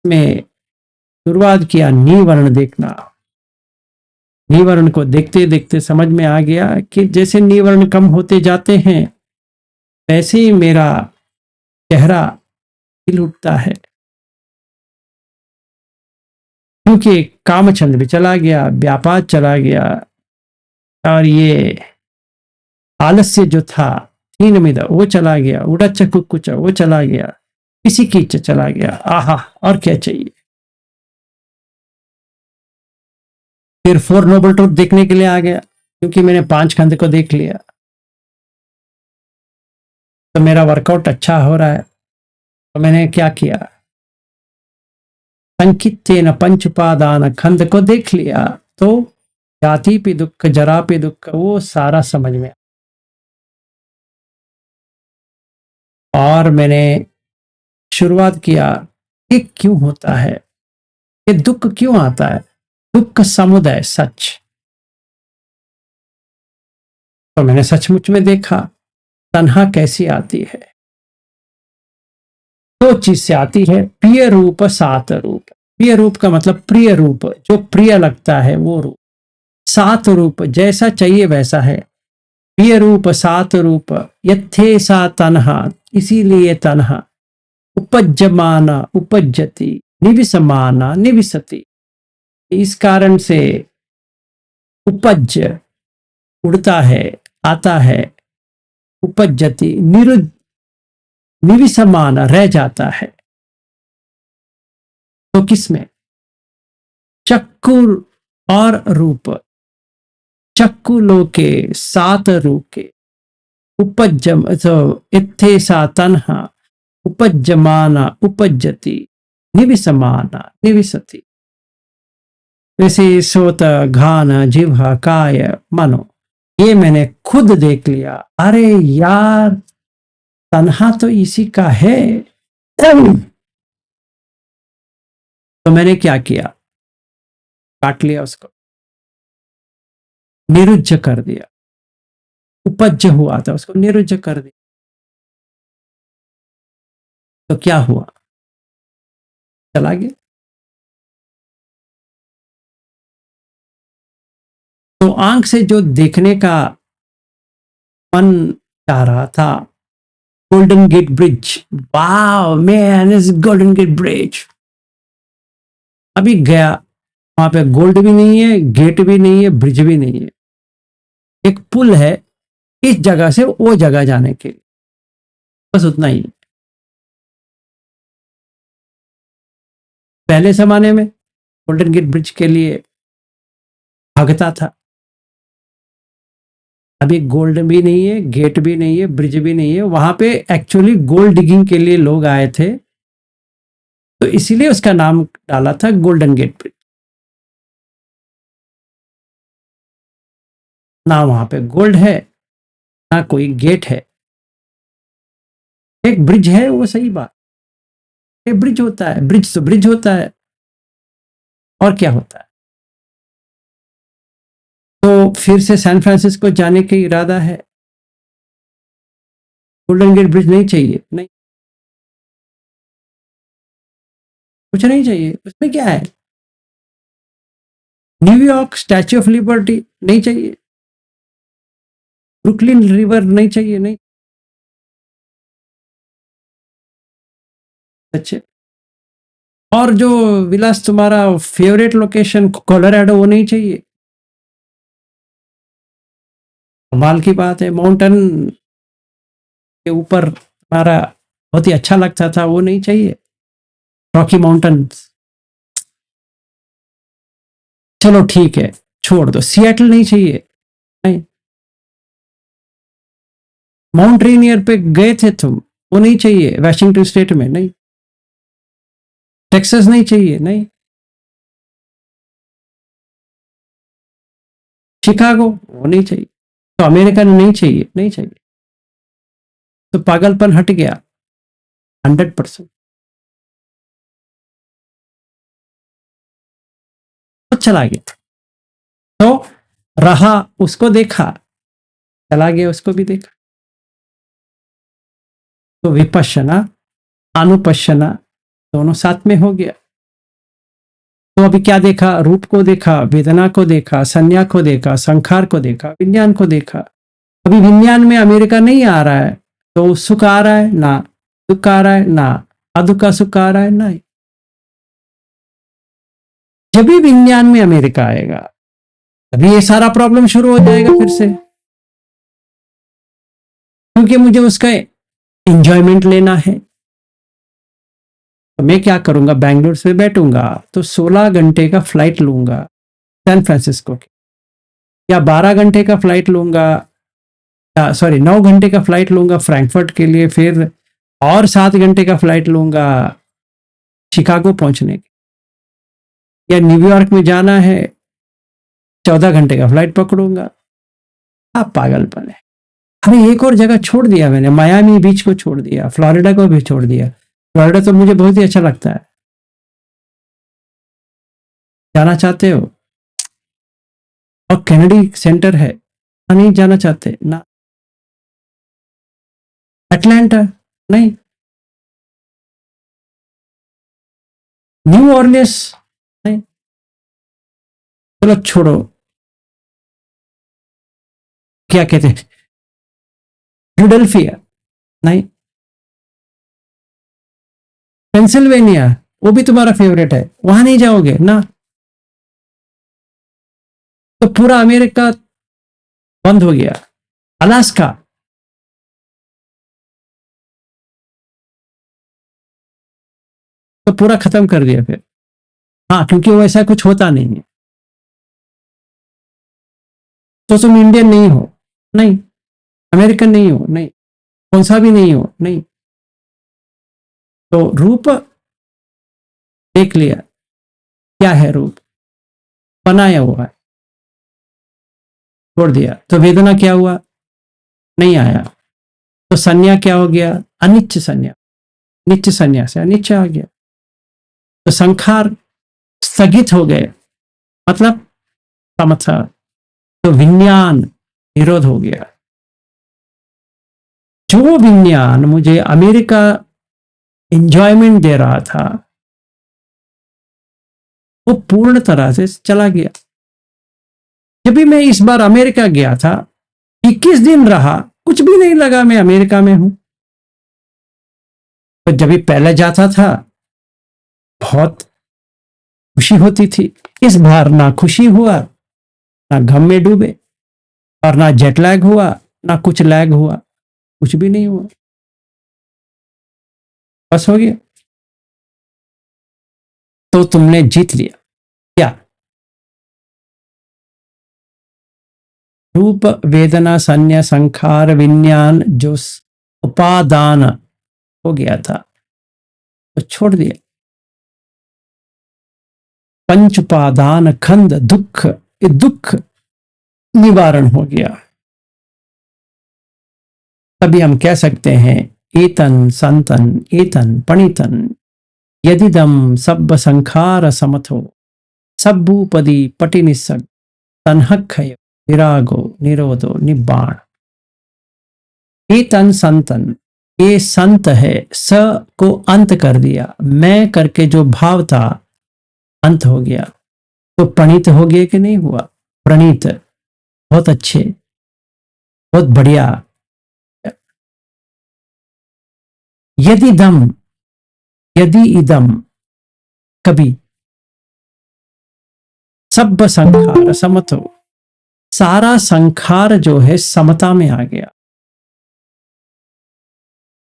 S1: में शुरुआत किया निवर्ण देखना, निवर्ण को देखते देखते समझ में आ गया कि जैसे निवर्ण कम होते जाते हैं वैसे ही मेरा चेहरा खिल उठता है, क्योंकि कामचंद भी चला गया, व्यापार चला गया, और ये आलस्य जो था तीन मिदा वो चला गया, उड़च कुछ वो चला गया, किसी की चला गया। आहा, और क्या चाहिए? फिर 4 नोबल ट्रूथ देखने के लिए आ गया, क्योंकि मैंने 5 खंड को देख लिया, तो मेरा वर्कआउट अच्छा हो रहा है। तो मैंने क्या किया, संकित्तेन पंचपादान खंड को देख लिया, तो जाति पे दुख, जरा पे दुख, वो सारा समझ में। और मैंने शुरुआत किया कि क्यों होता है, ये दुख क्यों आता है, दुख समुदय सच। तो मैंने सचमुच में देखा तन्हा कैसी आती है। 2 चीज से आती है, प्रिय रूप सात रूप। प्रिय रूप का मतलब प्रिय रूप, जो प्रिय लगता है वो रूप। सात रूप, जैसा चाहिए वैसा है। प्रिय रूप सात रूप, यथे सा तन्हा, इसीलिए तन्हा। उपज्यमाना उपज्यति, निविसमाना निविसति, इस कारण से उपज उड़ता है, आता है, उपज्जति, निविसमान रह जाता है। तो किसमें? चक्कुर और रूप, चक्कु लोके सात रूके, उपज्जम इत्थे सा तन्हा, उपज्जमाना उपज्जति, निविसमाना निविसति। वैसे सोत, घान, जिह्वा, काय, मनो, ये मैंने खुद देख लिया। अरे यार, तन्हा तो इसी का है। तो मैंने क्या किया? काट लिया उसको, निरुज्ज कर दिया। उपज्ज हुआ था, उसको निरुज्ज कर दिया। तो क्या हुआ? चला गया। तो आंख से जो देखने का मन चाह रहा था, Golden Gate Bridge, wow man, is Golden Gate Bridge. अभी गया, वहां पे गोल्ड भी नहीं है, गेट भी नहीं है, ब्रिज भी नहीं है, एक पुल है इस जगह से वो जगह जाने के लिए, बस उतना ही। पहले जमाने में गोल्डन गेट ब्रिज के लिए भागता था। अभी गोल्ड भी नहीं है, गेट भी नहीं है, ब्रिज भी नहीं है। वहां पे एक्चुअली गोल्ड डिगिंग के लिए लोग आए थे, तो इसीलिए उसका नाम डाला था गोल्डन गेट ब्रिज। ना वहां पे गोल्ड है, ना कोई गेट है, एक ब्रिज है, वो सही बात। एक ब्रिज होता है, ब्रिज तो ब्रिज होता है, और क्या होता है। तो फिर से सैन फ्रांसिस्को जाने का इरादा है। गोल्डन गेट ब्रिज नहीं चाहिए, नहीं, कुछ नहीं चाहिए, उसमें क्या है। न्यूयॉर्क स्टैच्यू ऑफ लिबर्टी नहीं चाहिए, ब्रुकलिन रिवर नहीं चाहिए, नहीं अच्छे। और जो विलास तुम्हारा फेवरेट लोकेशन कोलोराडो, वो नहीं चाहिए। कमाल की बात है, माउंटेन के ऊपर तुम्हारा बहुत ही अच्छा लगता था, वो नहीं चाहिए। रॉकी माउंटेन, चलो ठीक है, छोड़ दो। सियाटल नहीं चाहिए, नहीं। माउंट रेनियर पे गए थे तुम, वो नहीं चाहिए, वाशिंगटन स्टेट में, नहीं। टेक्सास नहीं चाहिए, नहीं। शिकागो, वो नहीं चाहिए। तो अमेरिका नहीं चाहिए, नहीं चाहिए। तो पागलपन हट गया 100%। तो चला गया, तो रहा, उसको देखा, चला गया, उसको भी देखा। तो विपश्यना, अनुपश्यना, दोनों साथ में हो गया। तो अभी क्या देखा? रूप को देखा, वेदना को देखा, संज्ञा को देखा, संखार को देखा, विज्ञान को देखा। अभी विज्ञान में अमेरिका नहीं आ रहा है, तो सुख आ रहा है ना, दुख आ रहा है ना, अदुख का सुख आ रहा है ना। जब भी विज्ञान में अमेरिका आएगा, तभी ये सारा प्रॉब्लम शुरू हो जाएगा फिर से, क्योंकि मुझे उसका एंजॉयमेंट लेना है। तो मैं क्या करूंगा, बैंगलोर से बैठूंगा तो 16 घंटे का फ्लाइट लूंगा सैन फ्रांसिस्को की, या 12 घंटे का फ्लाइट लूंगा, सॉरी 9 घंटे का फ्लाइट लूंगा फ्रैंकफर्ट के लिए, फिर और 7 घंटे का फ्लाइट लूंगा शिकागो पहुंचने के, या न्यूयॉर्क में जाना है 14 घंटे का फ्लाइट पकड़ूंगा। आप पागलपन है। अभी एक और जगह छोड़ दिया मैंने, मायामी बीच को छोड़ दिया, फ्लोरिडा को भी छोड़ दिया। फ्लोरिडा तो मुझे बहुत ही अच्छा लगता है। जाना चाहते हो? और कैनेडी सेंटर है, नहीं जाना चाहते ना। अटलांटा, नहीं। न्यू ऑर्लियंस, नहीं। चलो छोड़ो, क्या कहते हैं, फिलाडेल्फिया, नहीं। पेंसिल्वेनिया, वो भी तुम्हारा फेवरेट है, वहां नहीं जाओगे ना। तो पूरा अमेरिका बंद हो गया। अलास्का तो पूरा खत्म कर दिया फिर। हाँ, क्योंकि वो ऐसा कुछ होता नहीं है। तो तुम इंडियन नहीं हो, नहीं। अमेरिकन नहीं हो, नहीं। कौन सा भी नहीं हो, नहीं। तो रूप देख लिया, क्या है रूप, बनाया हुआ है, छोड़ दिया। तो वेदना क्या हुआ, नहीं आया। तो संज्ञा क्या हो गया, अनिच्च संज्ञा। नित्य संज्ञा से अनिच्च आ गया। तो संखार स्थगित हो गए, मतलब समथा। तो विज्ञान निरोध हो गया। जो विज्ञान मुझे अमेरिका एंजॉयमेंट दे रहा था, वो पूर्ण तरह से चला गया। जब भी मैं इस बार अमेरिका गया था, 21 दिन रहा, कुछ भी नहीं लगा मैं अमेरिका में हूं। तो जब भी पहले जाता था, बहुत खुशी होती थी। इस बार ना खुशी हुआ, ना गम में डूबे, और ना जेट लैग हुआ, ना कुछ लैग हुआ, कुछ भी नहीं हुआ। बस हो गया। तो तुमने जीत लिया। क्या? रूप वेदना संज्ञा संखार विज्ञान जो उपादान हो गया था, तो छोड़ दिया। पंच उपादान खंड दुख, ये दुख निवारण हो गया। तभी हम कह सकते हैं, एतन संतन एतन पणितन यदिदम सब संखार समथो सब्बूपदी पटि निस्सग तन्हक्षय विरागो निरोधो निब्बाण। एतन संतन, ये संत है, स को अंत कर दिया, मैं करके जो भाव था अंत हो गया। तो प्रणीत हो गया कि नहीं हुआ, प्रणीत, बहुत अच्छे, बहुत बढ़िया। यदि दम, यदि इदम, कभी, सब संखार समतो, सारा संखार जो है समता में आ गया।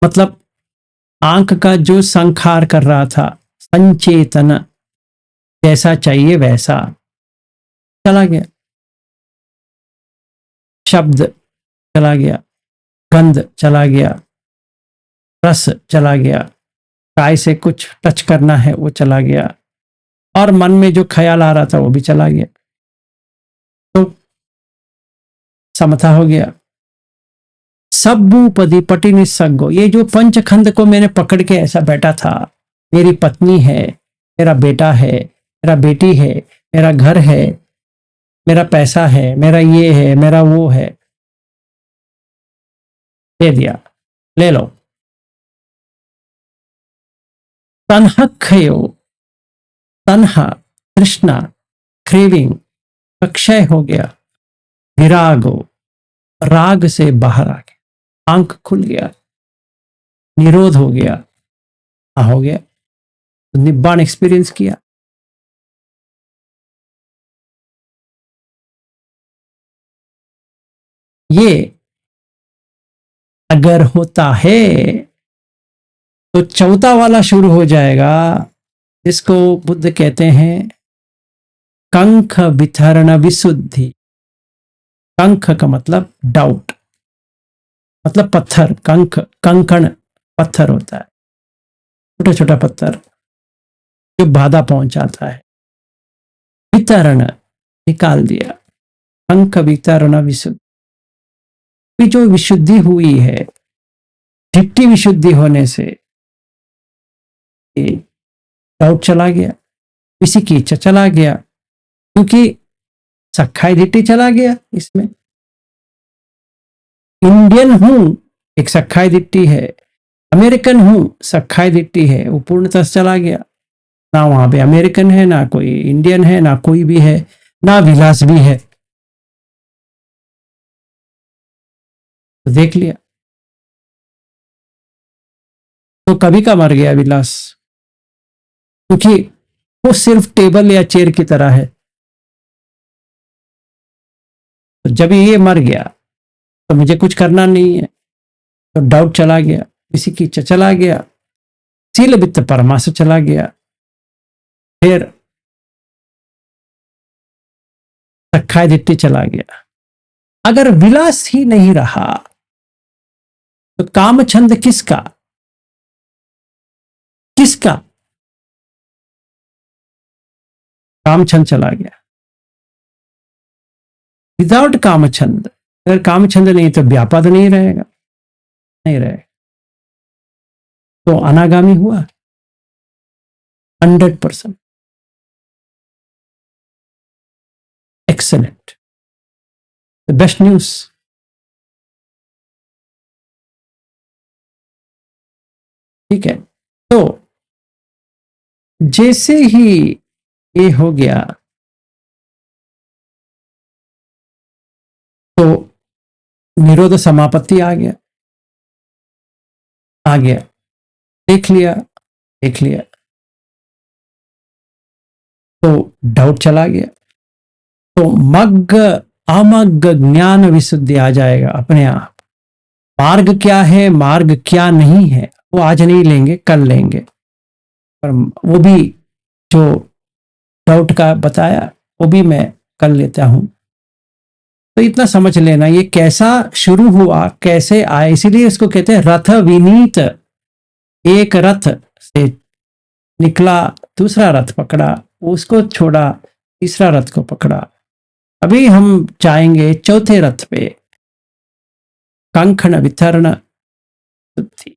S1: मतलब आंख का जो संखार कर रहा था, संचेतन, जैसा चाहिए वैसा चला गया। शब्द चला गया, गंध चला गया, रस चला गया, काय से कुछ टच करना है वो चला गया, और मन में जो ख्याल आ रहा था वो भी चला गया। तो समता हो गया। सब्बूपदी पटि निस्संगो, ये जो पंचखंड को मैंने पकड़ के ऐसा बैठा था, मेरी पत्नी है, मेरा बेटा है, मेरा बेटी है, मेरा घर है, मेरा पैसा है, मेरा ये है, मेरा वो है, दे दिया, ले लो। तन्हक्षयो, तन्हा, तृष्णा, क्रेविंग, अक्षय हो गया। विरागो, राग से बाहर आ गया, आंख खुल गया, निरोध हो गया, हो गया। तो निब्बाण एक्सपीरियंस किया। ये अगर होता है तो चौथा वाला शुरू हो जाएगा, जिसको बुद्ध कहते हैं कंख वितरण विशुद्धि। कंख का मतलब डाउट, मतलब पत्थर, कंख, कंकण पत्थर होता है, छोटा छोटा पत्थर जो बाधा पहुंचाता है। वितरण, निकाल दिया, कंख वितरण विशुद्धि। जो विशुद्धि हुई है, दिट्टी विशुद्धि होने से डाउट चला गया, किसी की इच्छा चला गया, क्योंकि सखाई दिट्टी चला गया। इसमें इंडियन हूं, एक सखाई दिट्टी है, अमेरिकन हूं, सखाई दिट्टी है, वो पूर्णतः चला गया। ना वहां पे अमेरिकन है, ना कोई इंडियन है, ना कोई भी है, ना विलास भी है। तो देख लिया। तो कभी का मर गया विलास, क्योंकि वो सिर्फ टेबल या चेयर की तरह है। तो जब ये मर गया तो मुझे कुछ करना नहीं है, तो डाउट चला गया, किसी की चला गया, शील वित्त परमास चला गया, फिर सखाय दिट्टी चला गया। अगर विलास ही नहीं रहा तो कामछंद किसका किसका? कामछंद चला गया। विदाउट कामछंद, अगर कामछंद नहीं तो व्यापाद नहीं रहेगा, नहीं रहेगा, तो अनागामी हुआ 100%। Excellent, the best news. ठीक है, तो जैसे ही ये हो गया तो निरोध समापत्ति आ गया, देख लिया, तो डाउट चला गया, तो मग्ग अमग्ग ज्ञान विशुद्धि आ जाएगा अपने आप। मार्ग क्या है, मार्ग क्या नहीं है, वो आज नहीं लेंगे, कल लेंगे, पर वो भी जो डाउट का बताया वो भी मैं कर लेता हूं। तो इतना समझ लेना ये कैसा शुरू हुआ, कैसे आए, इसीलिए इसको कहते हैं रथ विनीत। एक रथ से निकला, दूसरा रथ पकड़ा, उसको छोड़ा, तीसरा रथ को पकड़ा। अभी हम जाएंगे चौथे रथ पे, कंकण वितरण शुद्धि,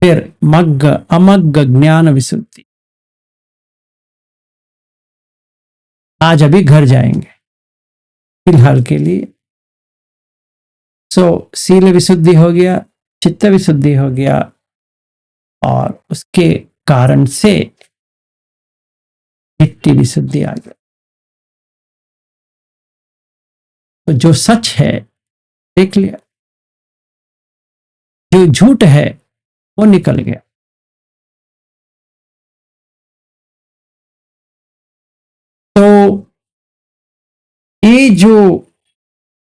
S1: फिर मग्ग अमग्ग ज्ञान विशुद्धि। आज अभी घर जाएंगे फिलहाल के लिए। शील विशुद्धि हो गया, चित्त विशुद्धि हो गया, और उसके कारण से चित्त विशुद्धि आ गया। तो जो सच है देख लिया, जो झूठ है वो निकल गया। तो ये जो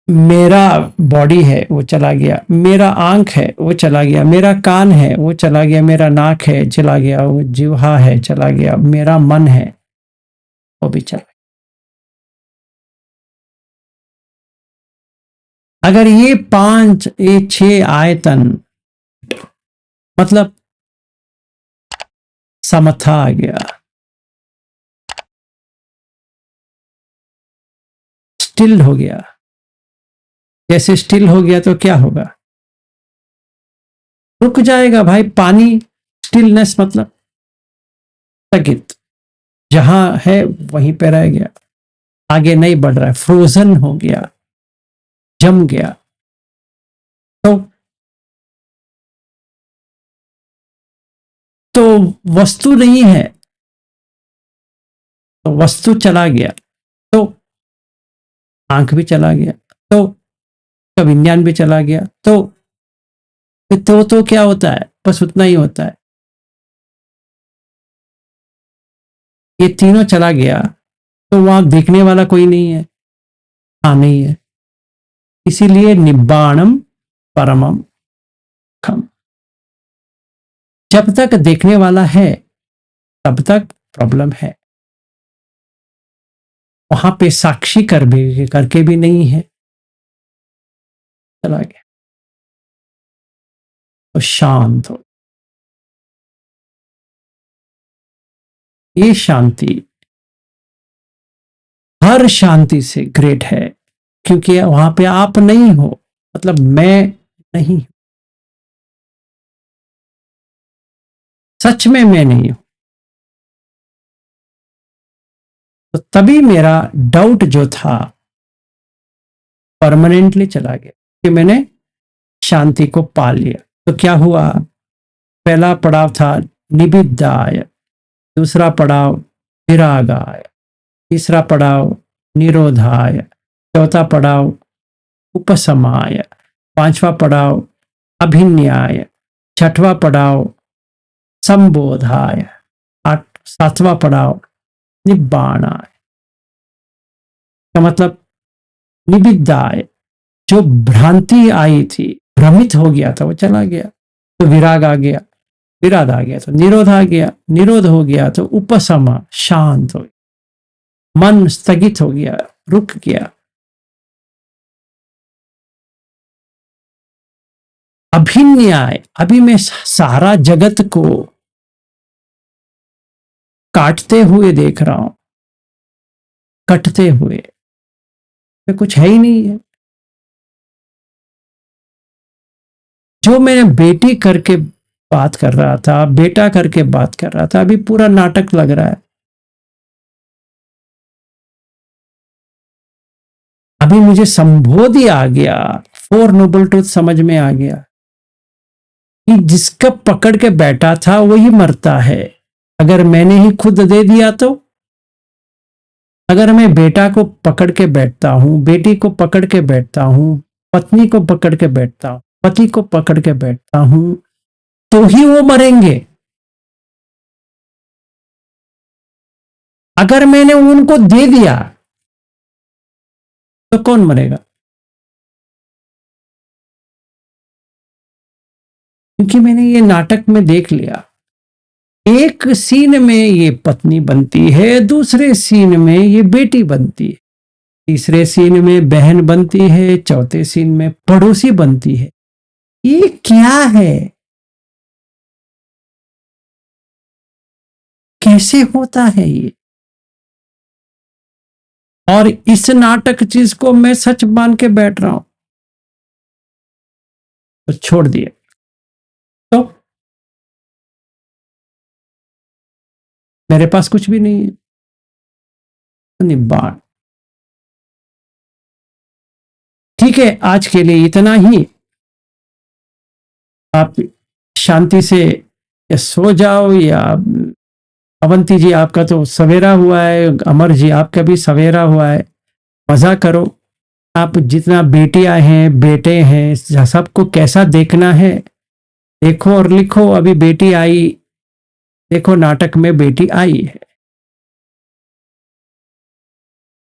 S1: मेरा बॉडी है वो चला गया, मेरा आंख है वो चला गया, मेरा कान है वो चला गया, मेरा नाक है चला गया, वो जिह्वा है चला गया, मेरा मन है वो भी चला गया। अगर ये 5 ये 6 आयतन, मतलब समथा आ गया, स्टिल हो गया। जैसे स्टिल हो गया तो क्या होगा, रुक जाएगा भाई। पानी स्टिलनेस मतलब स्थगित, जहां है वहीं पे रह गया, आगे नहीं बढ़ रहा है, फ्रोजन हो गया, जम गया। तो वस्तु नहीं है, तो वस्तु चला गया, तो आंख भी चला गया, तो विज्ञान भी चला गया। तो क्या होता है, बस उतना ही होता है। ये तीनों चला गया तो वहां देखने वाला कोई नहीं है, हाँ नहीं है। इसीलिए निब्बाणम परमम खम। जब तक देखने वाला है तब तक प्रॉब्लम है, वहां पे साक्षी करके भी नहीं है, चला गया तो शांत हो। ये शांति हर शांति से ग्रेट है, क्योंकि वहां पे आप नहीं हो, मतलब मैं नहीं, सच में मैं नहीं हूं। तो तभी मेरा डाउट जो था परमानेंटली चला गया, कि मैंने शांति को पा लिया। तो क्या हुआ, पहला पड़ाव था निबिद्धाय, दूसरा पड़ाव विरागाय, तीसरा पड़ाव निरोधाय, चौथा पड़ाव उपशमाय, पांचवा पड़ाव अभिन्याय, छठवां पड़ाव संबोधाय, सातवां पड़ाव निब्बाणाय। का मतलब निबिद्धाय, जो भ्रांति आई थी, भ्रमित हो गया था, वो चला गया, तो विराग आ गया, विराग आ गया तो निरोध आ गया, निरोध हो गया तो उपशम, शांत हो गया, मन स्थगित हो गया, रुक गया। अभिन्याय, अभी मैं सारा जगत को काटते हुए देख रहा हूं, कटते हुए, तो कुछ है ही नहीं है। जो मैंने बेटी करके बात कर रहा था, बेटा करके बात कर रहा था, अभी पूरा नाटक लग रहा है। अभी मुझे संबोधि आ गया, फोर नोबल ट्रूथ समझ में आ गया कि जिसका पकड़ के बैठा था वही मरता है। अगर मैंने ही खुद दे दिया तो, अगर मैं बेटा को पकड़ के बैठता हूं, बेटी को पकड़ के बैठता हूं, पत्नी को पकड़ के बैठता हूं, पति को पकड़ के बैठता हूं, तो ही वो मरेंगे। अगर मैंने उनको दे दिया तो कौन मरेगा? क्योंकि मैंने ये नाटक में देख लिया, एक सीन में ये पत्नी बनती है, दूसरे सीन में ये बेटी बनती है, तीसरे सीन में बहन बनती है, चौथे सीन में पड़ोसी बनती है। ये क्या है? कैसे होता है ये? और इस नाटक चीज को मैं सच मान के बैठ रहा हूं, तो छोड़ दिए तो मेरे पास कुछ भी नहीं है, निब्बाण। ठीक है, आज के लिए इतना ही। आप शांति से या सो जाओ, या अवंती जी आपका तो सवेरा हुआ है, अमर जी आपका भी सवेरा हुआ है, मजा करो। आप जितना बेटियां हैं, बेटे हैं, सबको कैसा देखना है देखो और लिखो। अभी बेटी आई, देखो नाटक में बेटी आई है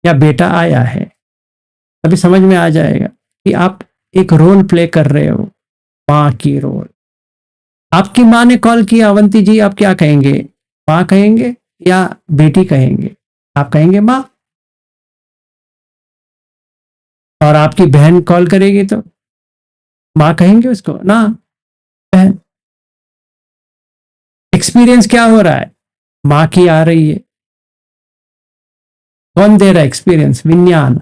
S1: या बेटा आया है, तभी समझ में आ जाएगा कि आप एक रोल प्ले कर रहे हो, माँ की रोल। आपकी माँ ने कॉल किया, अवंती जी आप क्या कहेंगे? माँ कहेंगे या बेटी कहेंगे? आप कहेंगे माँ। और आपकी बहन कॉल करेगी तो माँ कहेंगे उसको ना, बहन। एक्सपीरियंस क्या हो रहा है? माँ की आ रही है। कौन दे रहा है एक्सपीरियंस? विज्ञान।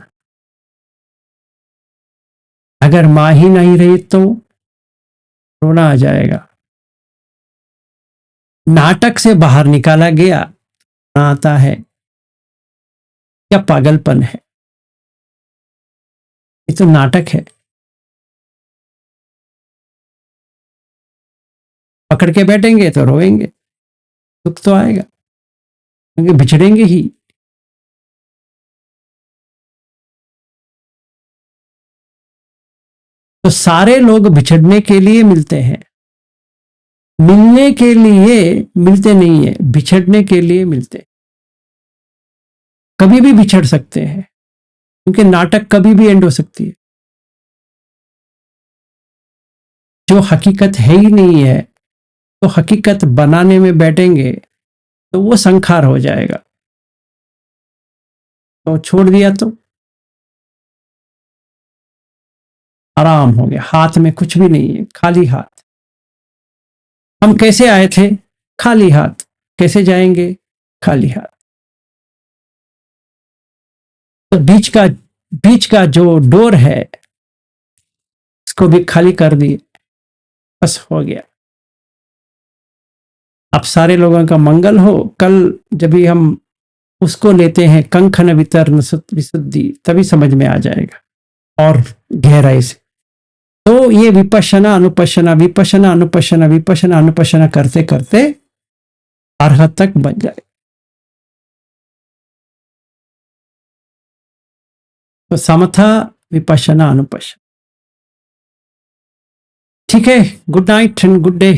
S1: अगर माँ ही नहीं रही तो रोना आ जाएगा। नाटक से बाहर निकाला गया, आता है क्या पागलपन है? ये तो नाटक है। पकड़ के बैठेंगे तो रोएंगे, दुख तो आएगा, क्योंकि बिछड़ेंगे ही। तो सारे लोग बिछड़ने के लिए मिलते हैं, मिलने के लिए मिलते नहीं है, बिछड़ने के लिए मिलते। कभी भी बिछड़ सकते हैं, क्योंकि नाटक कभी भी एंड हो सकती है। जो हकीकत है ही नहीं है, तो हकीकत बनाने में बैठेंगे तो वो संखार हो जाएगा। तो छोड़ दिया तो आराम हो गया, हाथ में कुछ भी नहीं है, खाली हाथ। हम कैसे आए थे? खाली हाथ। कैसे जाएंगे? खाली हाथ। तो बीच का जो डोर है, इसको भी खाली कर दिए, बस हो गया। अब सारे लोगों का मंगल हो। कल जब भी हम उसको लेते हैं कंखन वितरण विशुद्धि, तभी समझ में आ जाएगा और गहराई से। तो ये विपश्यना अनुपश्यना, विपश्यना अनुपश्यना, विपश्यना अनुपश्यना करते करते अर्हत तक बन जाए। तो समथा विपश्यना अनुपश्यना। ठीक है, good night and good day.